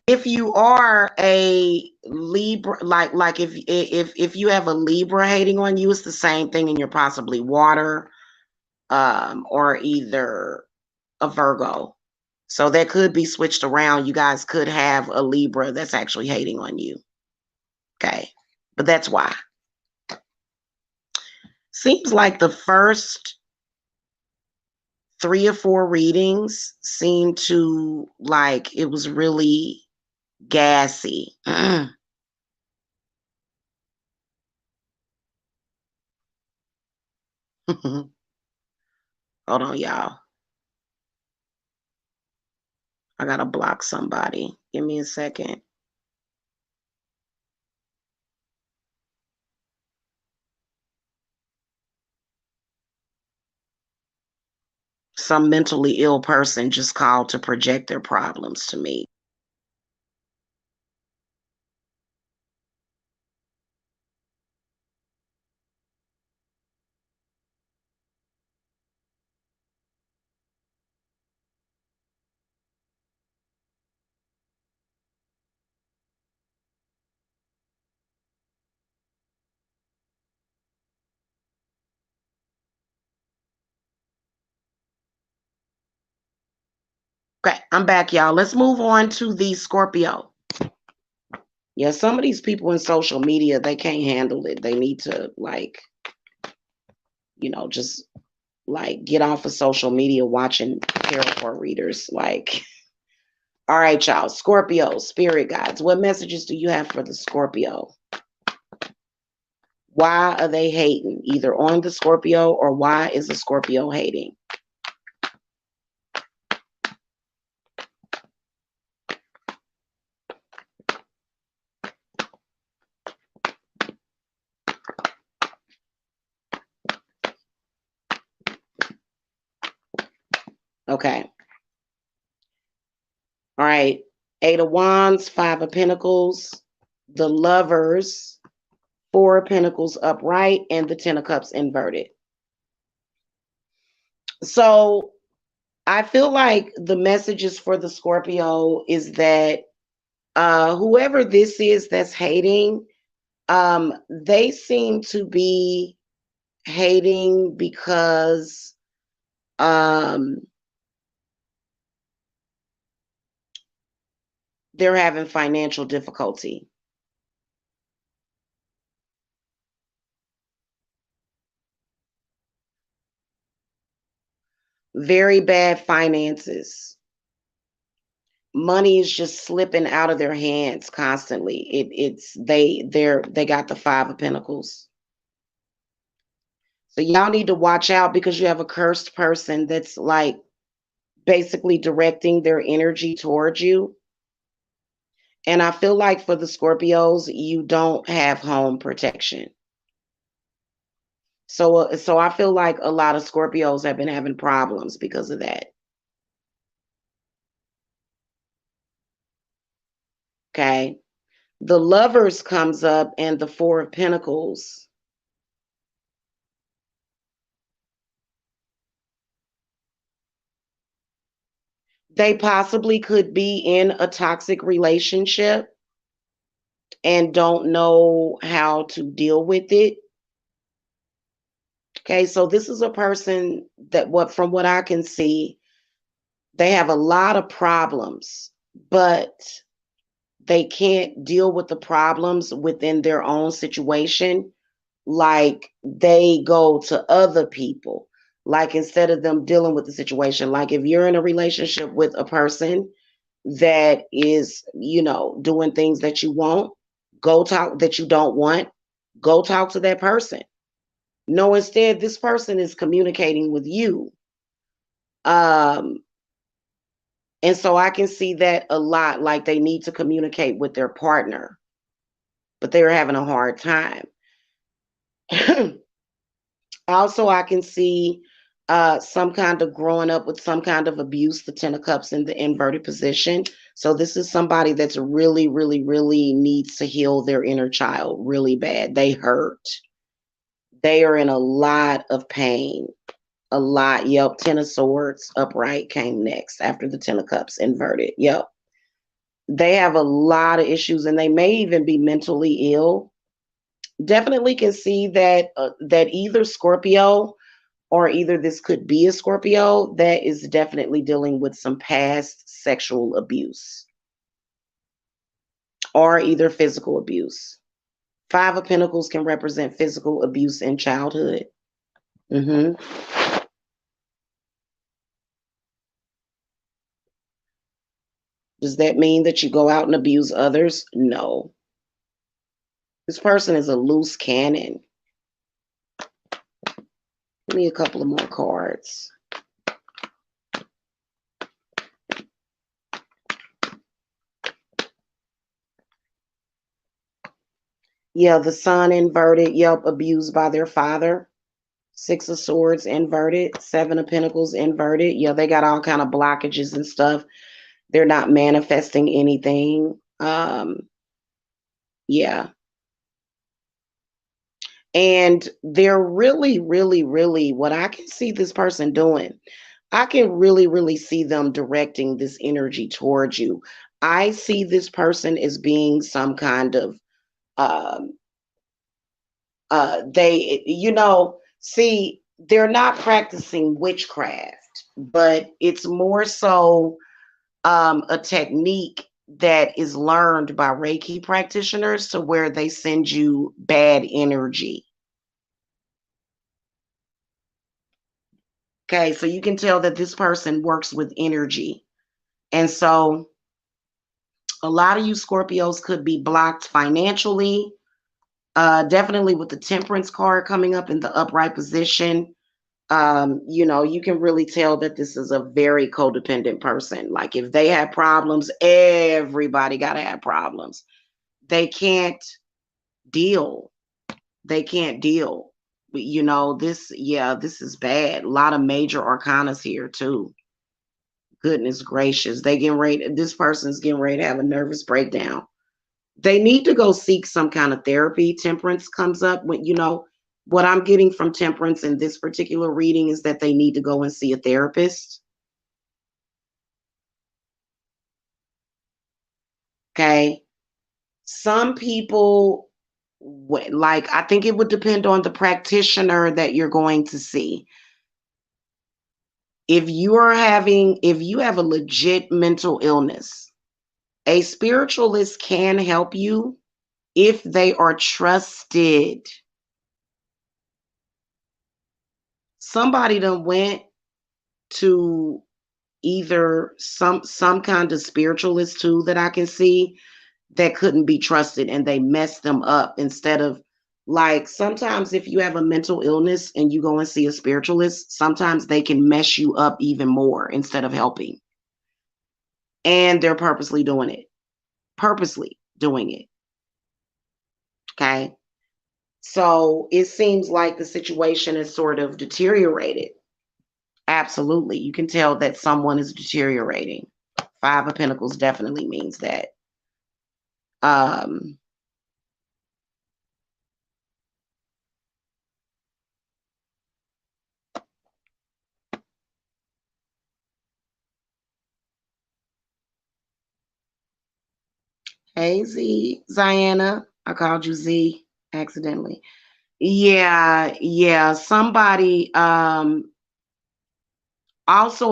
If you are a Libra, like if you have a Libra hating on you, it's the same thing, and you're possibly water, or either a Virgo. So that could be switched around. You guys could have a Libra that's actually hating on you. Okay. But that's why. Seems like the first 3 or 4 readings seem to like it was really gassy. Hold on, y'all. I gotta block somebody. Give me a second. Some mentally ill person just called to project their problems to me. Okay, I'm back, y'all. Let's move on to the Scorpio. Yeah, some of these people in social media, they can't handle it. They need to just get off of social media watching tarot readers. All right, y'all. Scorpio, spirit guides. What messages do you have for the Scorpio? Why are they hating? Either on the Scorpio, or why is the Scorpio hating? Okay. All right. 8 of Wands, 5 of Pentacles, the Lovers, 4 of Pentacles upright, and the 10 of Cups inverted. So I feel like the messages for the Scorpio is that whoever this is that's hating, they seem to be hating because um, they're having financial difficulty. Very bad finances. Money is just slipping out of their hands constantly. They got the Five of Pentacles. So y'all need to watch out because you have a cursed person that's like basically directing their energy towards you. And I feel like for the Scorpios, you don't have home protection. So I feel like a lot of Scorpios have been having problems because of that. Okay. The Lovers comes up and the Four of Pentacles. They possibly could be in a toxic relationship and don't know how to deal with it. Okay, so this is a person that what from what I can see, they have a lot of problems, but they can't deal with the problems within their own situation. Like they go to other people. Like instead of them dealing with the situation, like if you're in a relationship with a person that is, doing things that you want, go talk that you don't want, go talk to that person. No, instead, this person is communicating with you. Um, and so I can see that a lot, like they need to communicate with their partner, but they're having a hard time. Also, I can see some kind of growing up with some kind of abuse, the Ten of Cups in the inverted position. So this is somebody that's really, really, really needs to heal their inner child really bad. They hurt. They are in a lot of pain. A lot. Yep. Ten of Swords upright came next after the Ten of Cups inverted. Yep. They have a lot of issues and they may even be mentally ill. Definitely can see that either Scorpio or either this could be a Scorpio that is definitely dealing with some past sexual abuse or either physical abuse. Five of Pentacles can represent physical abuse in childhood. Hmm. Does that mean that you go out and abuse others? No. This person is a loose cannon. Give me a couple of more cards. Yeah, the Sun inverted. Yep, abused by their father. Six of Swords inverted. Seven of Pentacles inverted. Yeah, they got all kind of blockages and stuff. They're not manifesting anything. Yeah. And they're really, really, really, what I can see this person doing, I can really, really see them directing this energy towards you. I see this person as being some kind of um they see, they're not practicing witchcraft, but it's more so a technique that is learned by Reiki practitioners to where they send you bad energy. Okay, so you can tell that this person works with energy. And so a lot of you Scorpios could be blocked financially. Definitely with the Temperance card coming up in the upright position. You can really tell that this is a very codependent person. Like if they have problems, everybody got to have problems. They can't deal. They can't deal. But this is bad. A lot of major arcanas here too. Goodness gracious. This person's getting ready to have a nervous breakdown. They need to go seek some kind of therapy. Temperance comes up when, What I'm getting from Temperance in this particular reading is that they need to go and see a therapist. Okay. Some people, like, I think it would depend on the practitioner that you're going to see. If you have a legit mental illness, a spiritualist can help you if they are trusted. Somebody done went to either some kind of spiritualist too that I can see that couldn't be trusted, and they messed them up. Instead of, like, sometimes if you have a mental illness and you go and see a spiritualist, sometimes they can mess you up even more instead of helping. And they're purposely doing it. Okay. So it seems like the situation is sort of deteriorated. Absolutely. You can tell that someone is deteriorating. Five of Pentacles definitely means that. Um, hey Z, Ziana. I called you Z accidentally. Yeah. Somebody, also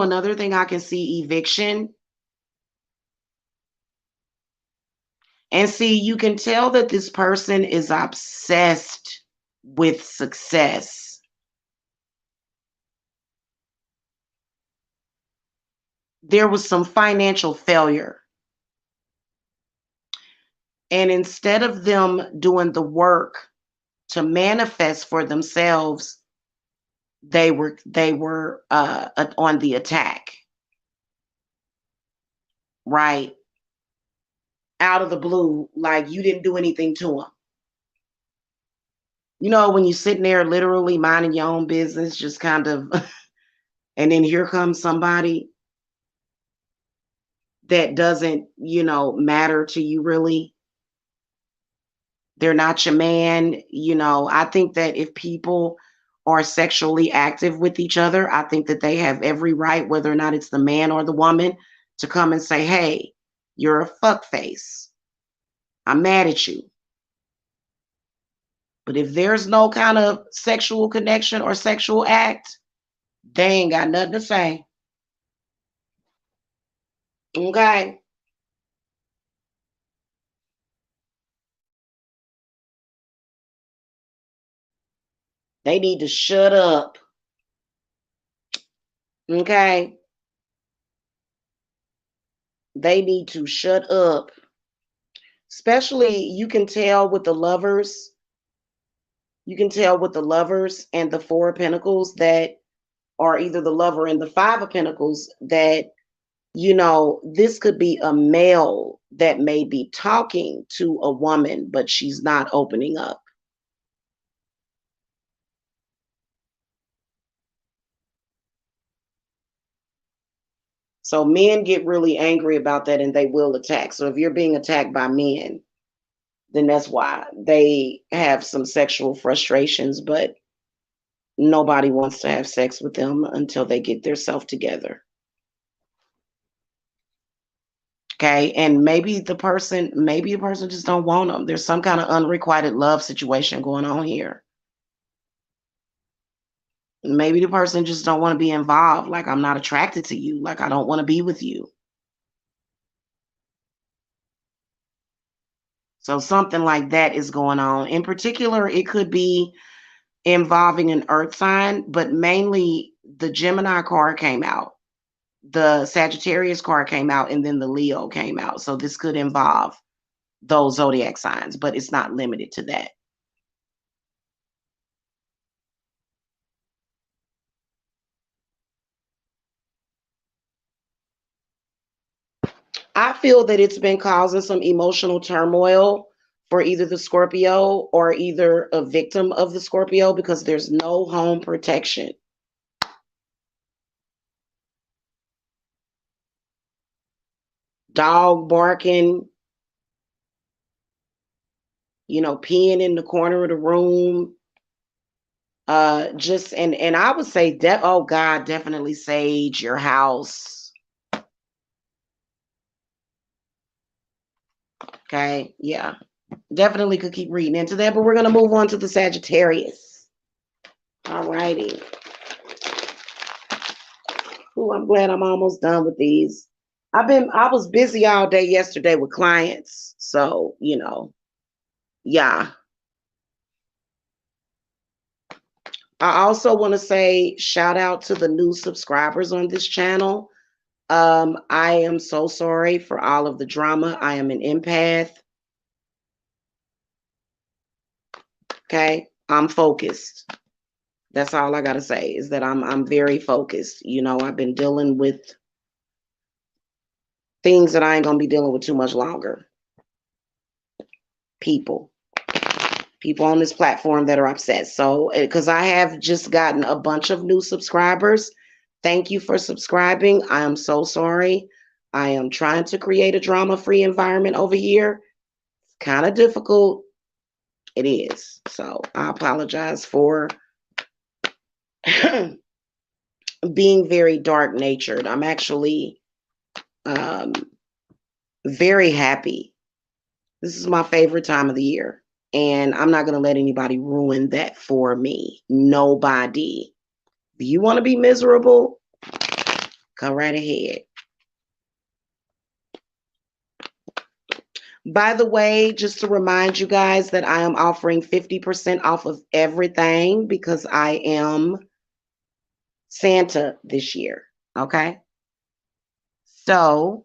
another thing I can see, eviction. And see, you can tell that this person is obsessed with success. There was some financial failure. And instead of them doing the work to manifest for themselves, they were on the attack, right? Out of the blue, like you didn't do anything to them. You know, when you're sitting there literally minding your own business, just kind of, and then here comes somebody that doesn't, matter to you really. They're not your man. I think that if people are sexually active with each other, I think that they have every right, whether or not it's the man or the woman, to come and say, hey, you're a fuck face. I'm mad at you. But if there's no kind of sexual connection or sexual act, they ain't got nothing to say. Okay. They need to shut up. Okay. They need to shut up. Especially, you can tell with the lovers and the Four of Pentacles that, or either the lover and the Five of Pentacles, that, this could be a male that may be talking to a woman, but she's not opening up. So men get really angry about that and they will attack. So if you're being attacked by men, then that's why they have some sexual frustrations, but nobody wants to have sex with them until they get their self together. Okay. And maybe the person just don't want them. There's some kind of unrequited love situation going on here. Maybe the person just don't want to be involved. Like, I'm not attracted to you. Like, I don't want to be with you. So something like that is going on. In particular, it could be involving an earth sign, but mainly the Gemini card came out, the Sagittarius card came out, and then the Leo came out. So this could involve those zodiac signs, but it's not limited to that. I feel that it's been causing some emotional turmoil for either the Scorpio or either a victim of the Scorpio, because there's no home protection. Dog barking, peeing in the corner of the room, Just and I would say oh God, definitely sage your house. Okay, yeah. Definitely could keep reading into that, but we're gonna move on to the Sagittarius. All righty. Ooh, I'm glad I'm almost done with these. I was busy all day yesterday with clients. So, yeah. I also want to say shout out to the new subscribers on this channel. I am so sorry for all of the drama. I am an empath. Okay. I'm focused. That's all I gotta say is that I'm very focused. I've been dealing with things that I ain't gonna be dealing with too much longer. People on this platform that are upset. So, because I have just gotten a bunch of new subscribers. Thank you for subscribing. I am so sorry. I am trying to create a drama-free environment over here. It's kind of difficult. It is. So I apologize for being very dark natured. I'm actually very happy. This is my favorite time of the year. And I'm not going to let anybody ruin that for me. Nobody. If you want to be miserable, go right ahead. By the way, just to remind you guys that I am offering 50% off of everything because I am Santa this year. Okay. So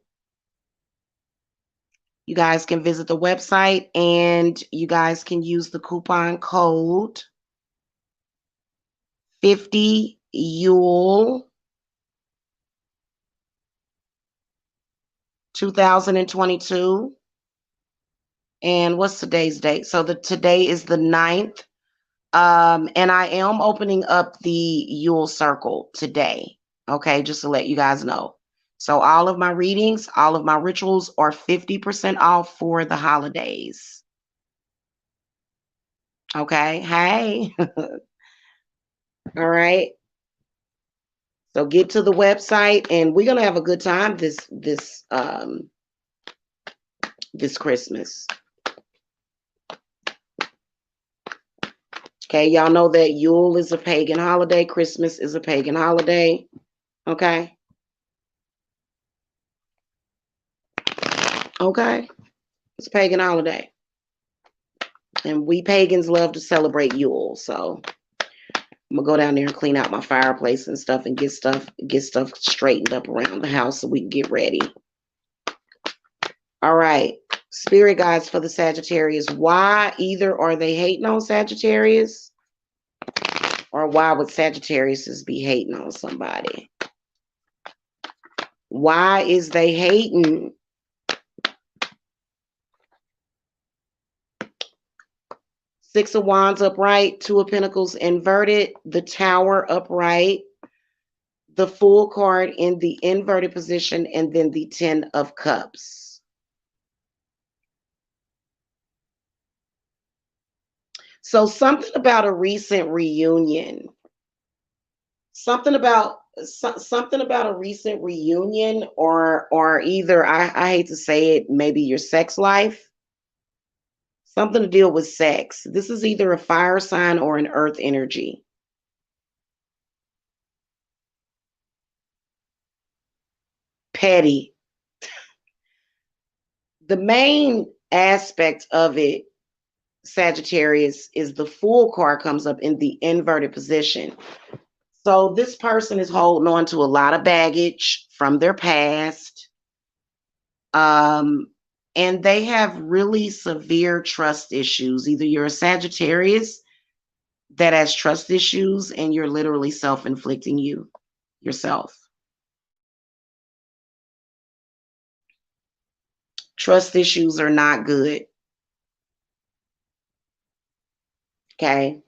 you guys can visit the website and you guys can use the coupon code 50 Yule 2022. And what's today's date? So today is the 9th. And I am opening up the Yule Circle today. Okay, just to let you guys know. So all of my readings, all of my rituals are 50% off for the holidays. Okay, hey. All right. So get to the website and we're gonna have a good time this Christmas. Okay, y'all know that Yule is a pagan holiday, Christmas is a pagan holiday. Okay. Okay. It's a pagan holiday. And we pagans love to celebrate Yule. So I'm gonna go down there and clean out my fireplace and stuff and get stuff straightened up around the house so we can get ready. All right. Spirit guides for the Sagittarius. Why either are they hating on Sagittarius? Or why would Sagittarius be hating on somebody? Why is they hating? Six of Wands upright, Two of Pentacles inverted, the Tower upright, the Fool card in the inverted position, and then the Ten of Cups. So something about a recent reunion. Something about a recent reunion, or either I hate to say it, maybe your sex life. Something to deal with sex. This is either a fire sign or an earth energy. Petty. The main aspect of it, Sagittarius, is the Fool card comes up in the inverted position. So this person is holding on to a lot of baggage from their past. And they have really severe trust issues. Either you're a Sagittarius that has trust issues and you're literally self-inflicting yourself. Trust issues are not good. Okay.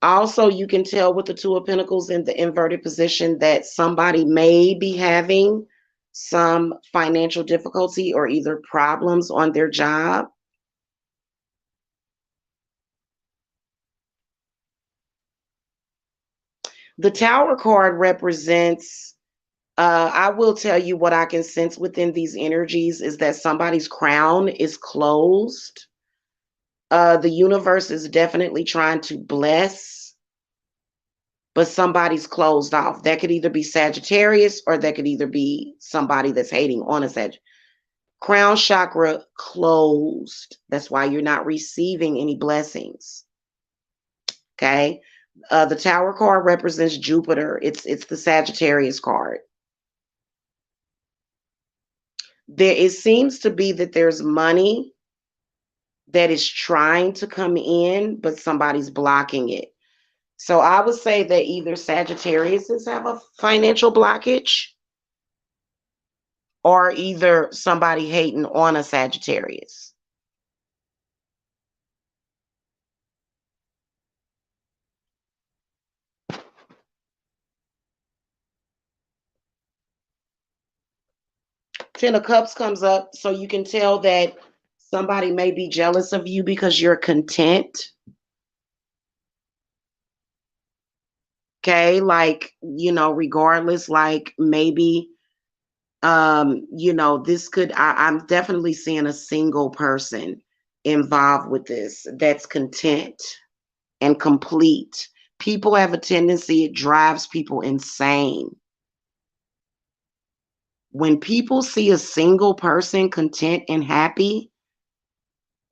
Also, you can tell with the Two of Pentacles in the inverted position that somebody may be having some financial difficulty or either problems on their job. The Tower card represents, I will tell you what I can sense within these energies is that somebody's crown is closed. The universe is definitely trying to bless, but somebody's closed off. That could either be Sagittarius or that could either be somebody that's hating on a Sagittarius. Crown chakra closed. That's why you're not receiving any blessings. Okay. The Tower card represents Jupiter. It's the Sagittarius card. It seems to be that there's money that is trying to come in, but somebody's blocking it. So I would say that either Sagittariuses have a financial blockage or either somebody hating on a Sagittarius. Ten of Cups comes up, so you can tell that somebody may be jealous of you because you're content. Okay, like, regardless, like maybe this could I'm definitely seeing a single person involved with this that's content and complete. People have a tendency, it drives people insane. When people see a single person content and happy,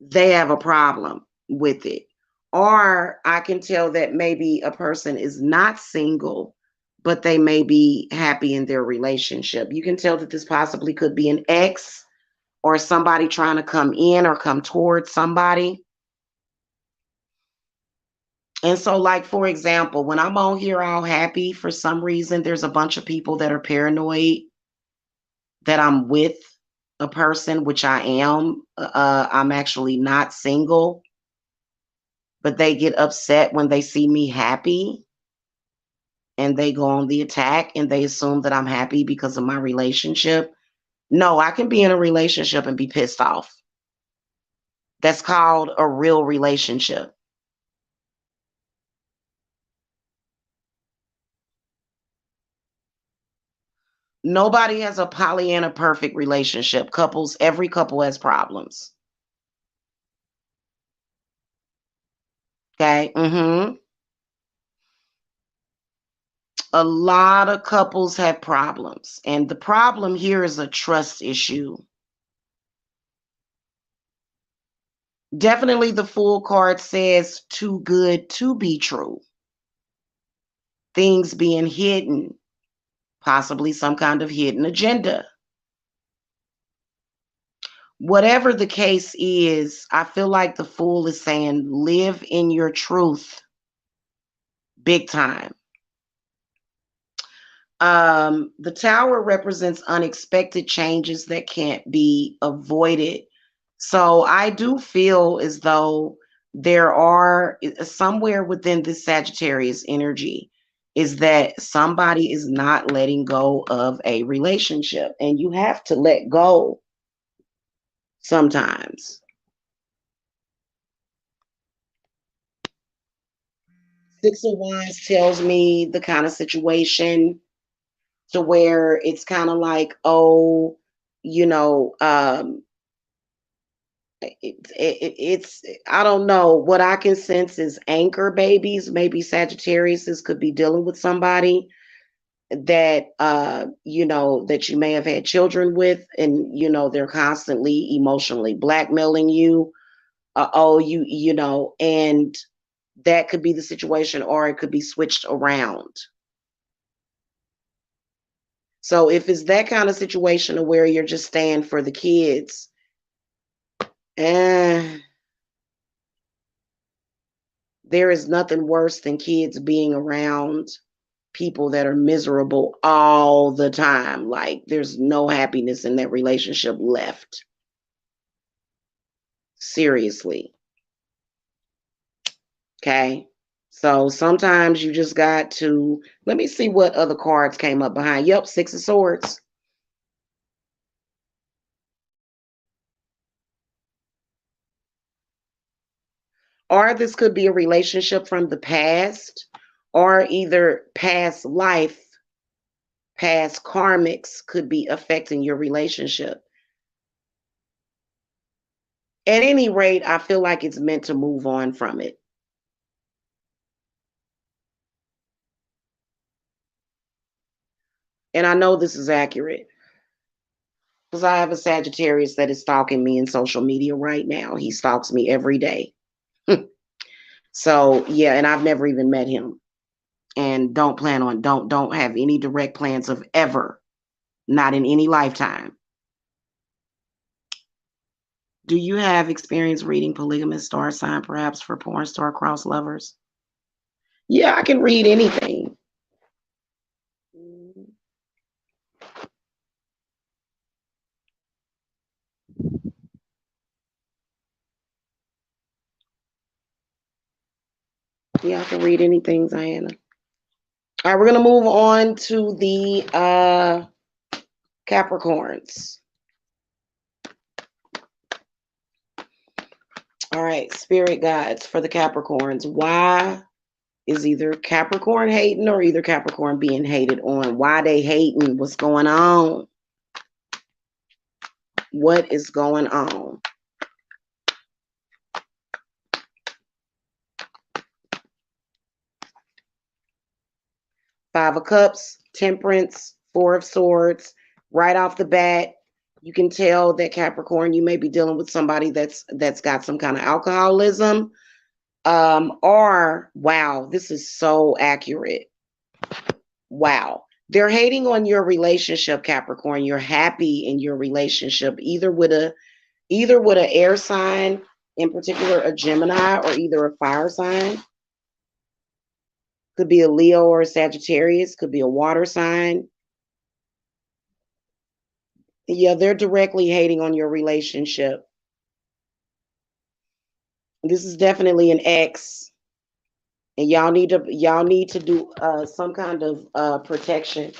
they have a problem with it. Or I can tell that maybe a person is not single, but they may be happy in their relationship. You can tell that this possibly could be an ex or somebody trying to come in or come towards somebody. And so, like, for example, when I'm on here all happy, for some reason, there's a bunch of people that are paranoid that I'm with a person, which I am. I'm actually not single, but they get upset when they see me happy and they go on the attack and they assume that I'm happy because of my relationship. No, I can be in a relationship and be pissed off. That's called a real relationship. Nobody has a Pollyanna perfect relationship. Every couple has problems. Okay. A lot of couples have problems. And the problem here is a trust issue. Definitely the Fool card says too good to be true. Things being hidden, possibly some kind of hidden agenda. Whatever the case is, I feel like the Fool is saying live in your truth big time. The Tower represents unexpected changes that can't be avoided. So I do feel as though there are somewhere within this Sagittarius energy is that somebody is not letting go of a relationship, and you have to let go sometimes. Six of Wands tells me the kind of situation to where it's kind of like, oh, you know, it's I don't know. What I can sense is anchor babies. Maybe Sagittarius could be dealing with somebody that that you may have had children with, and they're constantly emotionally blackmailing you. And that could be the situation, or it could be switched around. So if it's that kind of situation where you're just staying for the kids, eh, there is nothing worse than kids being around people that are miserable all the time. Like there's no happiness in that relationship left. Seriously. Okay. So sometimes you just got to let me see what other cards came up behind. Yep, Six of Swords. Or this could be a relationship from the past, or either past karmics could be affecting your relationship. At any rate, I feel like it's meant to move on from it. And I know this is accurate because I have a Sagittarius that is stalking me in social media right now. He stalks me every day. So yeah, and I've never even met him, and don't have any direct plans of ever, not in any lifetime. Do you have experience reading polygamous star sign, perhaps for porn star cross lovers? Yeah, I can read anything. Yeah, I can read anything, Diana. All right, we're gonna move on to the Capricorns. All right, spirit guides for the Capricorns. Why is either Capricorn hating or either Capricorn being hated on? Why they hating? What's going on? What is going on? Five of Cups, Temperance, Four of Swords. Right off the bat, you can tell that Capricorn, you may be dealing with somebody that's got some kind of alcoholism. Or wow, this is so accurate. Wow. They're hating on your relationship, Capricorn. You're happy in your relationship, either with a air sign, in particular a Gemini, or either a fire sign. Could be a Leo or a Sagittarius, could be a water sign. Yeah, they're directly hating on your relationship. This is definitely an ex, and y'all need to do some kind of protection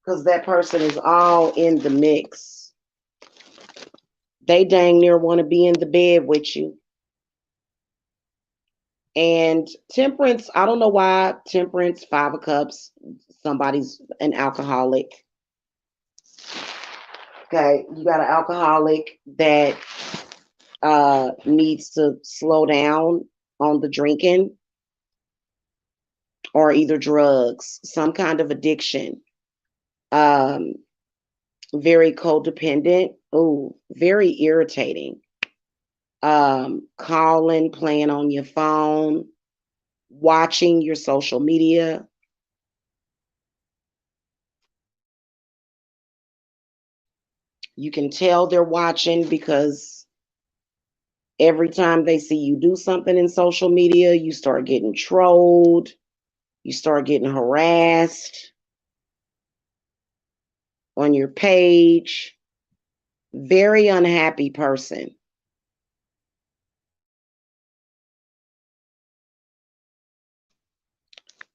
because that person is all in the mix. They dang near want to be in the bed with you. And Temperance, I don't know why Temperance, Five of Cups, somebody's an alcoholic. Okay, you got an alcoholic that needs to slow down on the drinking or either drugs, some kind of addiction. Um, very codependent. Oh, very irritating. Calling, playing on your phone, watching your social media. You can tell they're watching because every time they see you do something in social media, you start getting trolled, you start getting harassed on your page. Very unhappy person.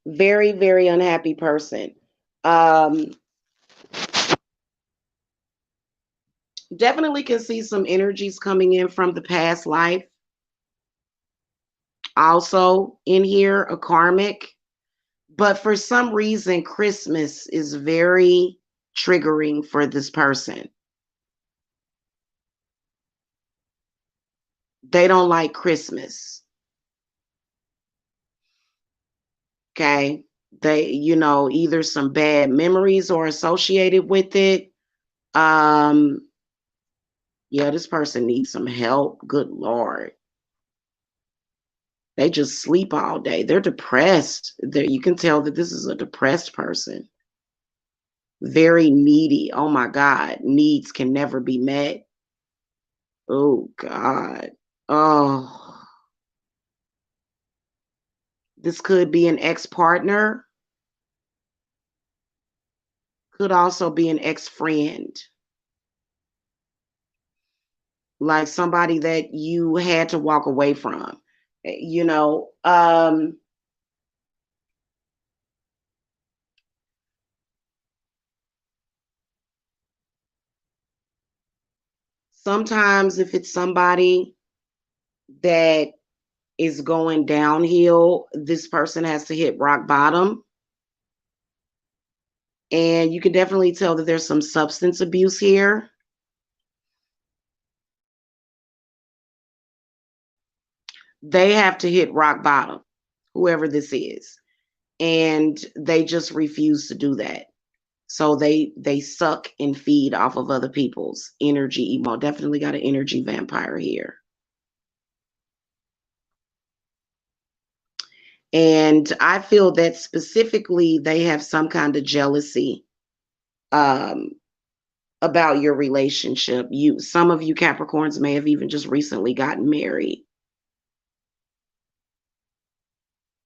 Very, very unhappy person. Um, Definitely can see some energies coming in from the past life. Also in here, a karmic. But for some reason, Christmas is very triggering for this person. They don't like Christmas. Okay. They, either some bad memories are associated with it. Um, yeah, this person needs some help. Good Lord. They just sleep all day. They're depressed. You can tell that this is a depressed person. Very needy. Oh my God. Needs can never be met. Oh God. Oh, this could be an ex-partner. Could also be an ex-friend. Like somebody that you had to walk away from. You know, sometimes if it's somebody that is going downhill. This person has to hit rock bottom. And you can definitely tell that there's some substance abuse here. They have to hit rock bottom, whoever this is. And they just refuse to do that. So they suck and feed off of other people's energy. Definitely got an energy vampire here. And I feel that specifically they have some kind of jealousy about your relationship. Some of you Capricorns may have even just recently gotten married.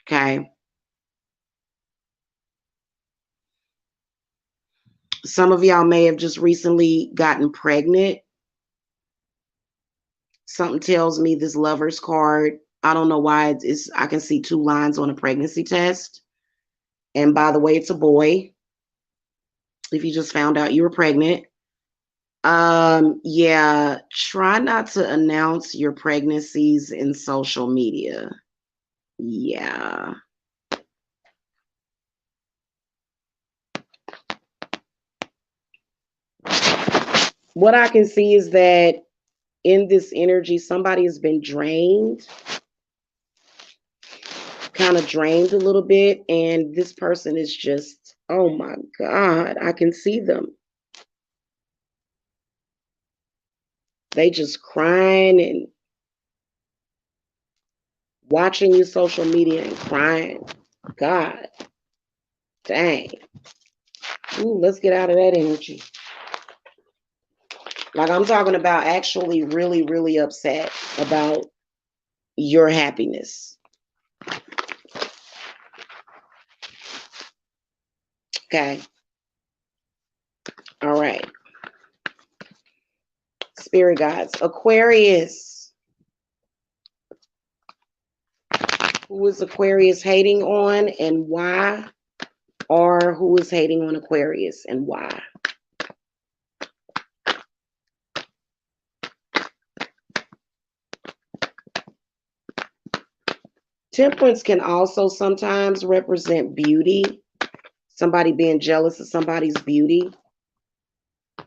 Okay. Some of y'all may have just recently gotten pregnant. Something tells me this Lover's card, I don't know why it's I can see 2 lines on a pregnancy test. And by the way, it's a boy. If you just found out you were pregnant. Yeah, try not to announce your pregnancies in social media. Yeah. What I can see is that in this energy, somebody has been drained, kind of drained a little bit, and this person is just, oh my God, I can see them. They just crying and watching your social media and crying. God, dang. Ooh, let's get out of that energy. Like I'm talking about actually really, really upset about your happiness. Okay. All right. Spirit guides. Aquarius. Who is Aquarius hating on and why? Or who is hating on Aquarius and why? Temperance can also sometimes represent beauty. Somebody being jealous of somebody's beauty.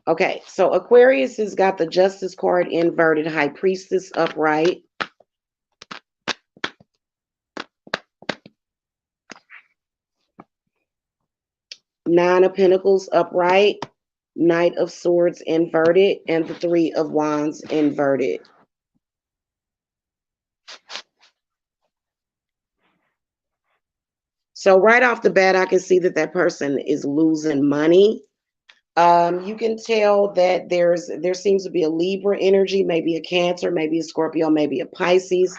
Okay, so Aquarius has got the Justice card inverted, High Priestess upright. Nine of Pentacles upright, Knight of Swords inverted, and the Three of Wands inverted. So right off the bat, I can see that that person is losing money. You can tell that there seems to be a Libra energy, maybe a Cancer, maybe a Scorpio, maybe a Pisces.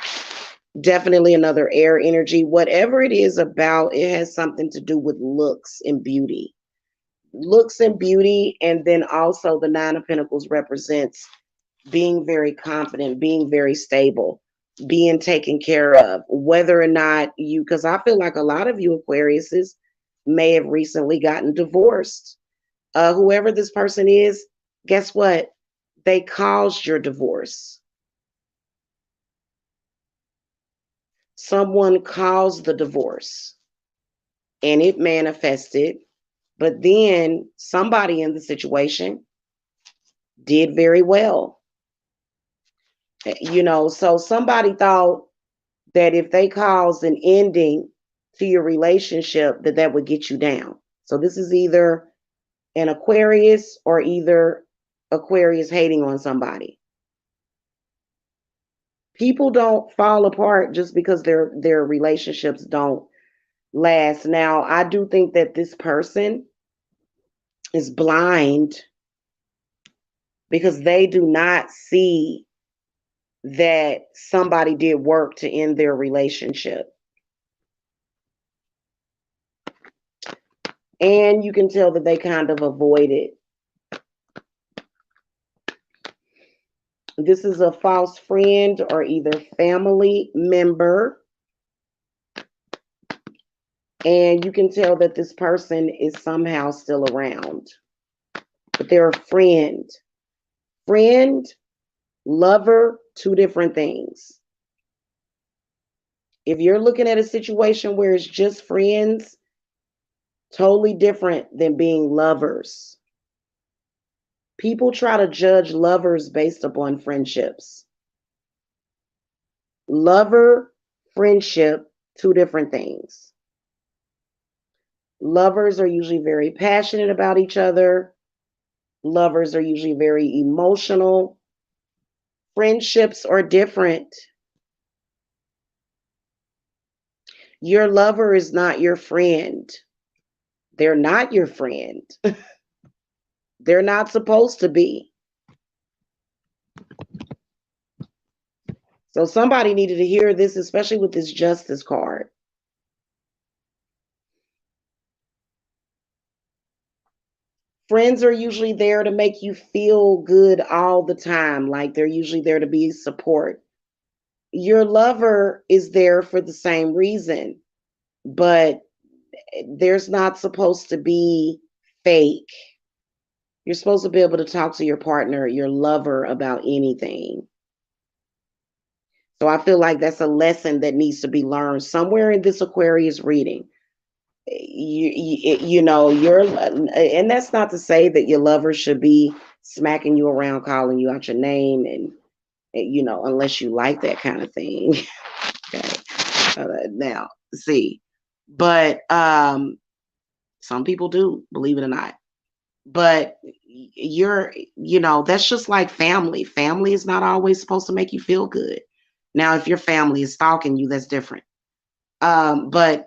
Definitely another air energy. Whatever it is about, it has something to do with looks and beauty. Looks and beauty, and then also the Nine of Pentacles represents being very confident, being very stable, being taken care of. Whether or not you, because I feel like a lot of you Aquariuses may have recently gotten divorced. Whoever this person is, guess what? They caused your divorce. Someone caused the divorce and it manifested, but then somebody in the situation did very well. So somebody thought that if they caused an ending to your relationship, that would get you down. So this is either an Aquarius or either Aquarius hating on somebody. People don't fall apart just because their relationships don't last. Now, I do think that this person is blind because they do not see that somebody did work to end their relationship. And you can tell that they kind of avoid it. This is a false friend or either family member. And you can tell that this person is somehow still around. But they're a friend. Friend, lover, two different things. If you're looking at a situation where it's just friends, totally different than being lovers. People try to judge lovers based upon friendships. Lover, friendship, two different things. Lovers are usually very passionate about each other. Lovers are usually very emotional. Friendships are different. Your lover is not your friend. They're not your friend. They're not supposed to be. So somebody needed to hear this, especially with this justice card. Friends are usually there to make you feel good all the time. Like they're usually there to be support. Your lover is there for the same reason, but there's not supposed to be fake. You're supposed to be able to talk to your partner, your lover, about anything. So I feel like that's a lesson that needs to be learned somewhere in this Aquarius reading. You know, and that's not to say that your lover should be smacking you around, calling you out your name, and you know, unless you like that kind of thing. Okay. Now, see, but some people do, believe it or not. But you know, that's just like family. Family is not always supposed to make you feel good. Now, if your family is stalking you, that's different. But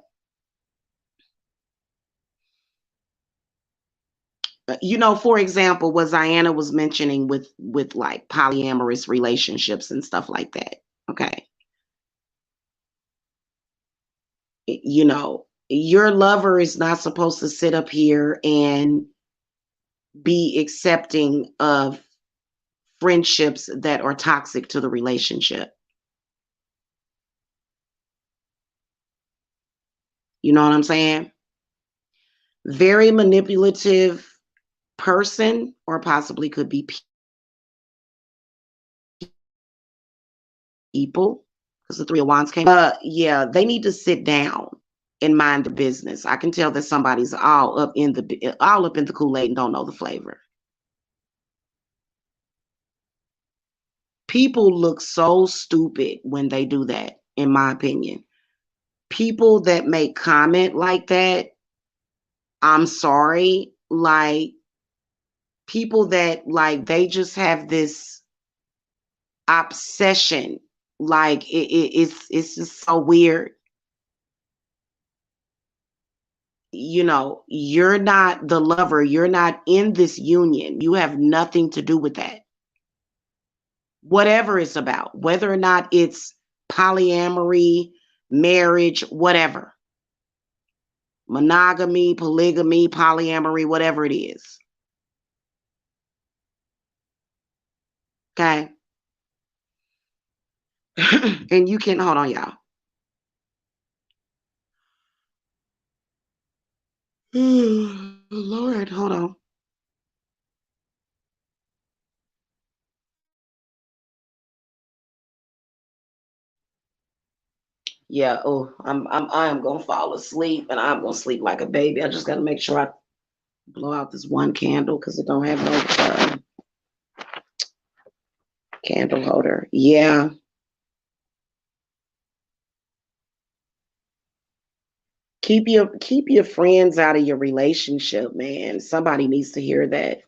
you know, for example, what Ziana was mentioning with like polyamorous relationships and stuff like that. Okay. You know, your lover is not supposed to sit up here and be accepting of friendships that are toxic to the relationship. You know what I'm saying? Very manipulative person, or possibly could be people, because the Three of Wands came. Yeah, they need to sit down and mind the business. I can tell that somebody's all up in the Kool-Aid and don't know the flavor. People look so stupid when they do that, in my opinion. People that make comment like that, I'm sorry, like people that like they just have this obsession, like it's just so weird. You know, you're not the lover, you're not in this union, you have nothing to do with that. Whatever it's about, whether or not it's polyamory, marriage, whatever, monogamy, polygamy, polyamory, whatever it is. Okay. And you can hold on, y'all. Lord, hold on. Yeah, oh, I am gonna fall asleep, and I'm gonna sleep like a baby. I just gotta make sure I blow out this one candle because it don't have no candle holder. Yeah. Keep your friends out of your relationship, man. Somebody needs to hear that.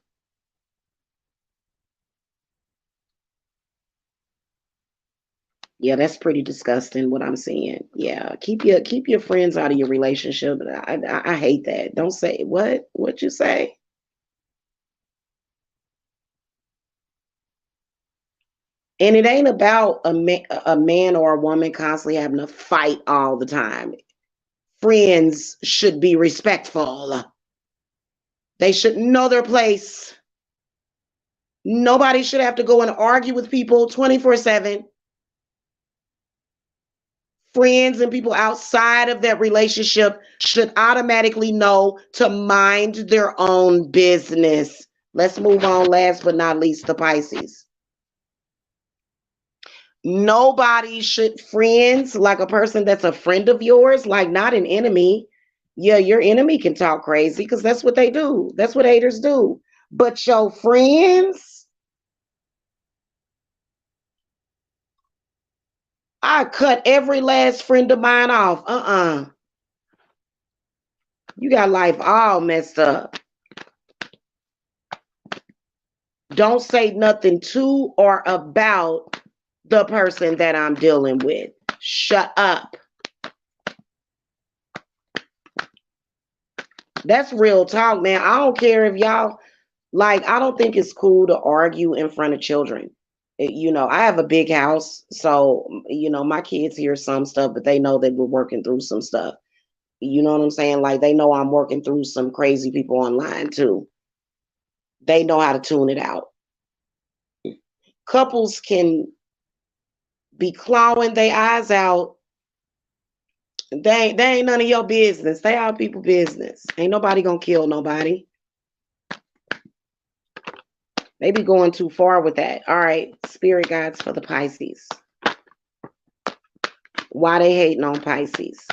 Yeah, that's pretty disgusting what I'm seeing. Yeah, keep your friends out of your relationship. I hate that. Don't say what you say. And it ain't about a man or a woman constantly having to fight all the time. Friends should be respectful. They should know their place. Nobody should have to go and argue with people 24/7. Friends and people outside of that relationship should automatically know to mind their own business. Let's move on. Last but not least, the Pisces. Nobody should friends like a person that's a friend of yours, like not an enemy. Yeah, your enemy can talk crazy because that's what they do. That's what haters do. But your friends, I cut every last friend of mine off. You got life all messed up. Don't say nothing to or about the person that I'm dealing with. Shut up. That's real talk, man. I don't care if y'all, like, I don't think it's cool to argue in front of children. You know, I have a big house, so, you know, my kids hear some stuff, but they know that we're working through some stuff. You know what I'm saying? Like, they know I'm working through some crazy people online too. They know how to tune it out. Couples can be clawing their eyes out. They ain't none of your business. Stay out of people's business. Ain't nobody gonna kill nobody. They be going too far with that. All right, spirit guides for the Pisces. Why they hating on Pisces?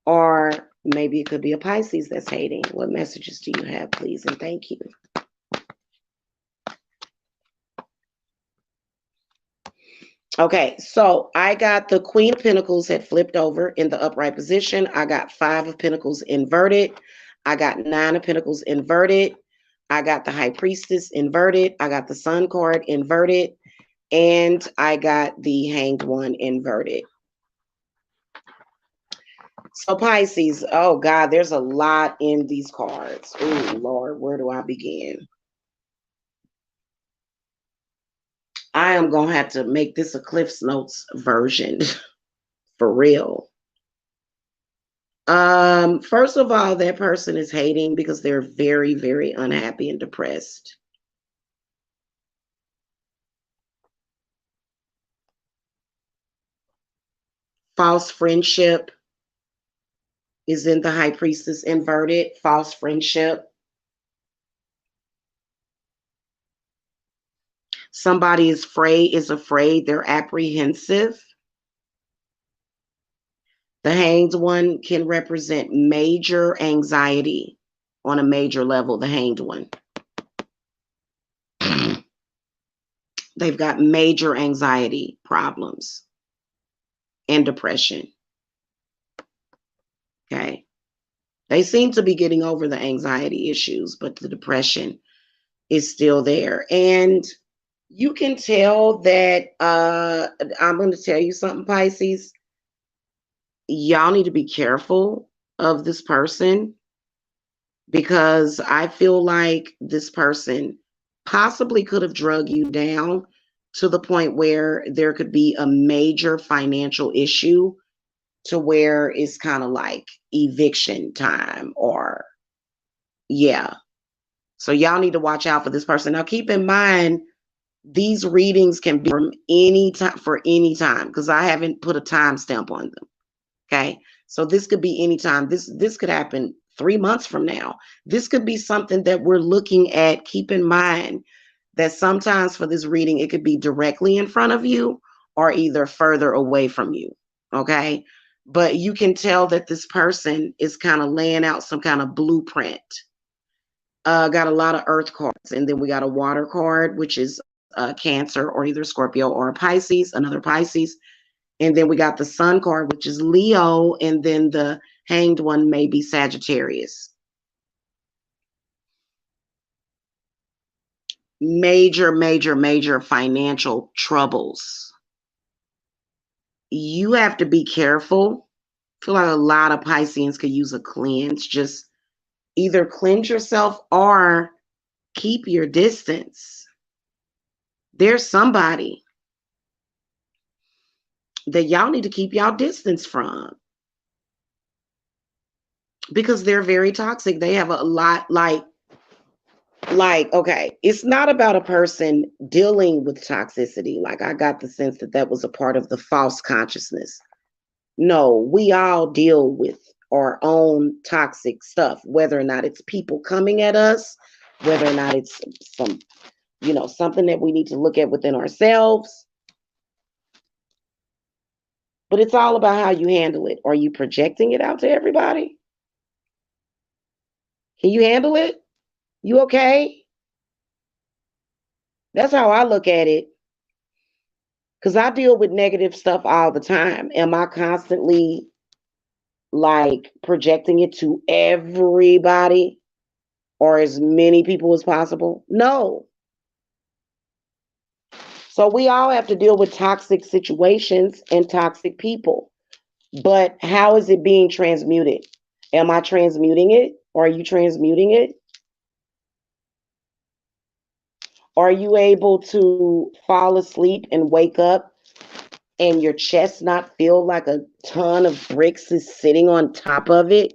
Or maybe it could be a Pisces that's hating. What messages do you have, please? And thank you. Okay, so I got the Queen of Pentacles had flipped over in the upright position. I got 5 of Pentacles inverted. I got 9 of Pentacles inverted. I got the High Priestess inverted. I got the Sun card inverted. And I got the Hanged One inverted. So Pisces, oh God, there's a lot in these cards. Oh Lord, where do I begin? I am going to have to make this a Cliff's Notes version for real. First of all, that person is hating because they're very, very unhappy and depressed. False friendship is in the High Priestess inverted. False friendship. Somebody is afraid, they're apprehensive. The Hanged One can represent major anxiety on a major level, the Hanged One. They've got major anxiety problems and depression. Okay. They seem to be getting over the anxiety issues, but the depression is still there. And you can tell that, I'm going to tell you something, Pisces. Y'all need to be careful of this person because I feel like this person possibly could have drug you down to the point where there could be a major financial issue to where it's kind of like eviction time or yeah. So y'all need to watch out for this person. Now keep in mind, these readings can be from any time for any time because I haven't put a timestamp on them. Okay. So this could be anytime. This could happen 3 months from now. This could be something that we're looking at. Keep in mind that sometimes for this reading, it could be directly in front of you or either further away from you. Okay. But you can tell that this person is kind of laying out some kind of blueprint. Got a lot of earth cards. And then we got a water card, which is Cancer or either Scorpio or a Pisces, another Pisces. And then we got the Sun card, which is Leo. And then the Hanged One may be Sagittarius. Major, major, major financial troubles. You have to be careful. I feel like a lot of Pisceans could use a cleanse. Just either cleanse yourself or keep your distance. There's somebody that y'all need to keep y'all distance from because they're very toxic. They have a lot okay, it's not about a person dealing with toxicity. Like I got the sense that that was a part of the false consciousness. No, we all deal with our own toxic stuff, whether or not it's people coming at us, whether or not it's some, something that we need to look at within ourselves. But it's all about how you handle it. Are you projecting it out to everybody? Can you handle it? You okay? That's how I look at it. Because I deal with negative stuff all the time. Am I constantly like projecting it to everybody or as many people as possible? No. So we all have to deal with toxic situations and toxic people. But how is it being transmuted? Am I transmuting it? Or are you transmuting it? Are you able to fall asleep and wake up and your chest not feel like a ton of bricks is sitting on top of it?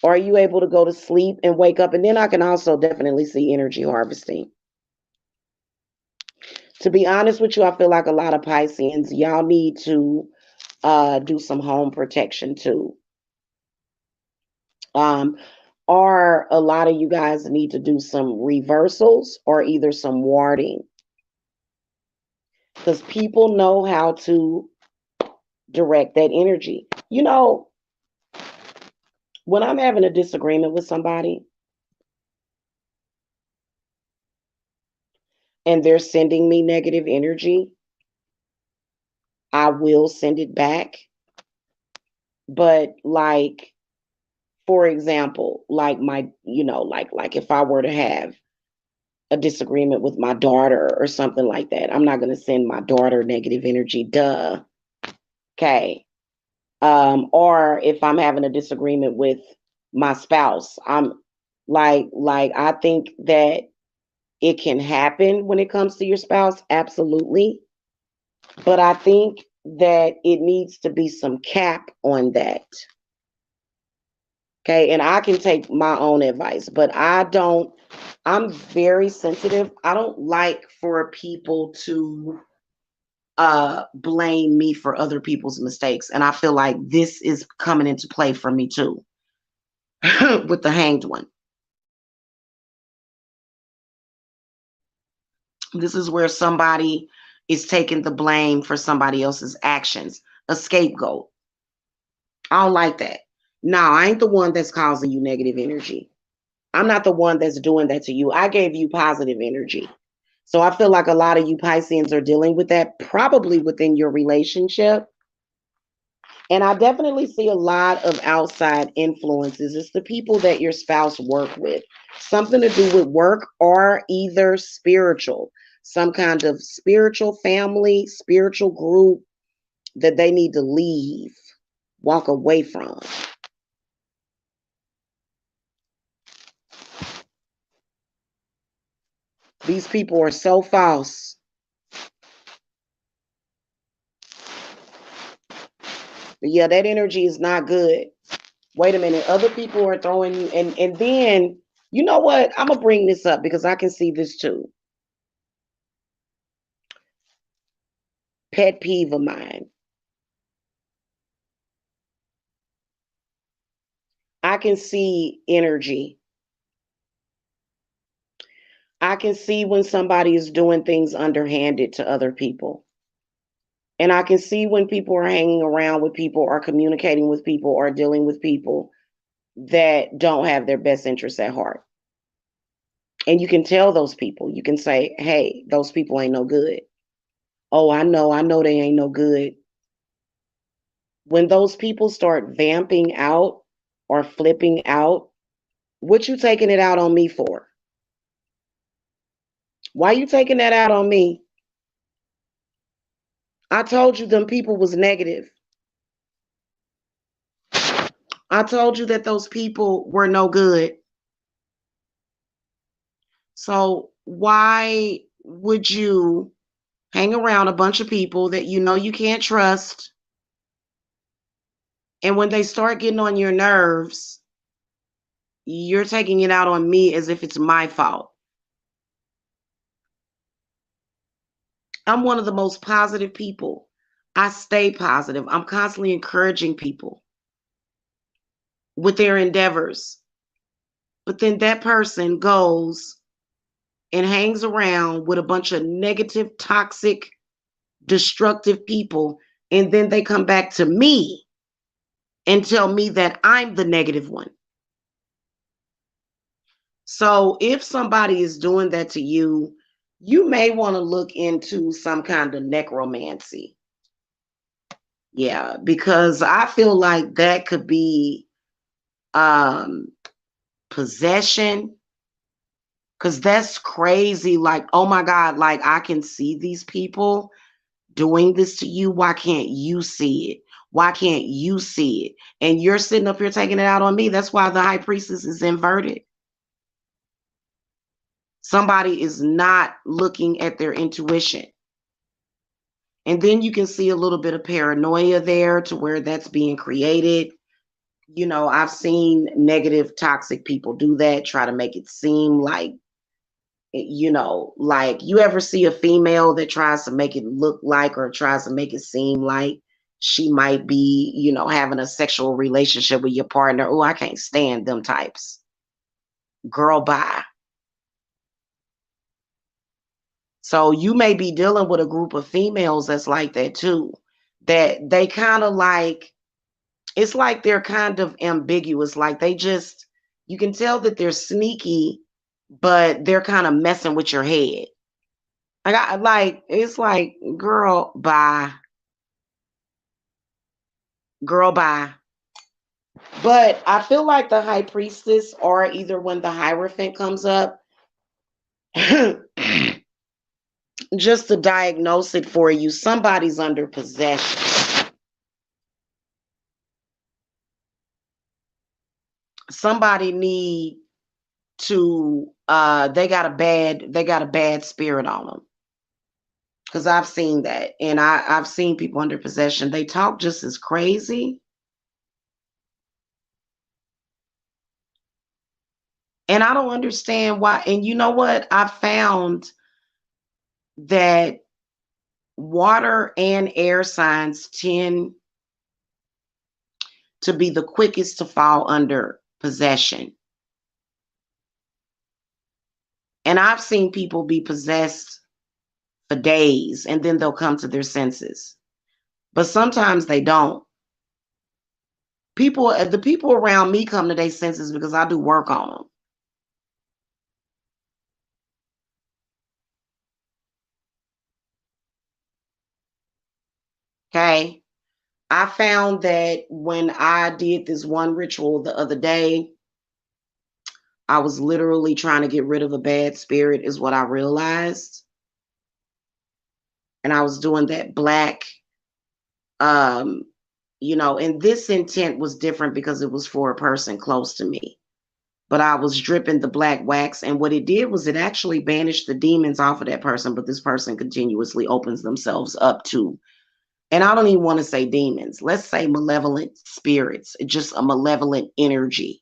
Or are you able to go to sleep and wake up? And then I can also definitely see energy harvesting. To be honest with you, I feel like a lot of Pisceans, y'all need to do some home protection too. Um, or a lot of you guys need to do some reversals or either some warding because people know how to direct that energy. You know, when I'm having a disagreement with somebody and they're sending me negative energy, I will send it back. But like, for example, like my, like if I were to have a disagreement with my daughter or something like that, I'm not going to send my daughter negative energy. Duh. Okay. Or if I'm having a disagreement with my spouse, I'm like I think that it can happen when it comes to your spouse, absolutely. But I think that it needs to be some cap on that. Okay, and I can take my own advice, but I'm very sensitive. I don't like for people to blame me for other people's mistakes. And I feel like this is coming into play for me too with the hanged one. This is where somebody is taking the blame for somebody else's actions, a scapegoat. I don't like that. No, I ain't the one that's causing you negative energy. I'm not the one that's doing that to you. I gave you positive energy. So I feel like a lot of you Pisceans are dealing with that probably within your relationship. And I definitely see a lot of outside influences. It's the people that your spouse work with. Something to do with work or either spiritual. Some kind of spiritual family, spiritual group that they need to leave, walk away from. These people are so false. But yeah, that energy is not good. Wait a minute. Other people are throwing you and then you know what? I'm gonna bring this up because I can see this too. Pet peeve of mine. I can see energy. I can see when somebody is doing things underhanded to other people. And I can see when people are hanging around with people or communicating with people or dealing with people that don't have their best interests at heart. And you can tell those people, you can say, hey, those people ain't no good. Oh, I know they ain't no good. When those people start vamping out or flipping out, what you taking it out on me for? Why you taking that out on me? I told you them people was negative. I told you that those people were no good. So why would you hang around a bunch of people that you know you can't trust? And when they start getting on your nerves, you're taking it out on me as if it's my fault. I'm one of the most positive people. I stay positive. I'm constantly encouraging people with their endeavors. But then that person goes and hangs around with a bunch of negative, toxic destructive people, and then they come back to me and tell me that I'm the negative one. So if somebody is doing that to you, you may want to look into some kind of necromancy. Yeah, because I feel like that could be um possession, because that's crazy. Like, oh my God, like I can see these people doing this to you. Why can't you see it? Why can't you see it? And you're sitting up here taking it out on me. That's why the high priestess is inverted. Somebody is not looking at their intuition. And then you can see a little bit of paranoia there to where that's being created. You know, I've seen negative, toxic people do that, try to make it seem like, you know, like you ever see a female that tries to make it look like or tries to make it seem like she might be, you know, having a sexual relationship with your partner. Oh, I can't stand them types. Girl, bye. So you may be dealing with a group of females that's like that too. That they kind of like, it's like they're kind of ambiguous. Like they just, you can tell that they're sneaky, but they're kind of messing with your head. It's like, girl, bye. Girl, bye. But I feel like the high priestess, or either when the Hierophant comes up, just to diagnose it for you, somebody's under possession. Somebody need to they got a bad spirit on them. Because I've seen that. And I've seen people under possession. They talk just as crazy. And I don't understand why. And you know what? I found that water and air signs tend to be the quickest to fall under possession. And I've seen people be possessed for days and then they'll come to their senses. But sometimes they don't. The people around me come to their senses because I do work on them. Okay. I found that when I did this one ritual the other day, I was literally trying to get rid of a bad spirit, is what I realized. And I was doing that black, um, you know, and this intent was different because it was for a person close to me. But I was dripping the black wax, and what it did was it actually banished the demons off of that person, but this person continuously opens themselves up to, and I don't even want to say demons, let's say malevolent spirits, just a malevolent energy.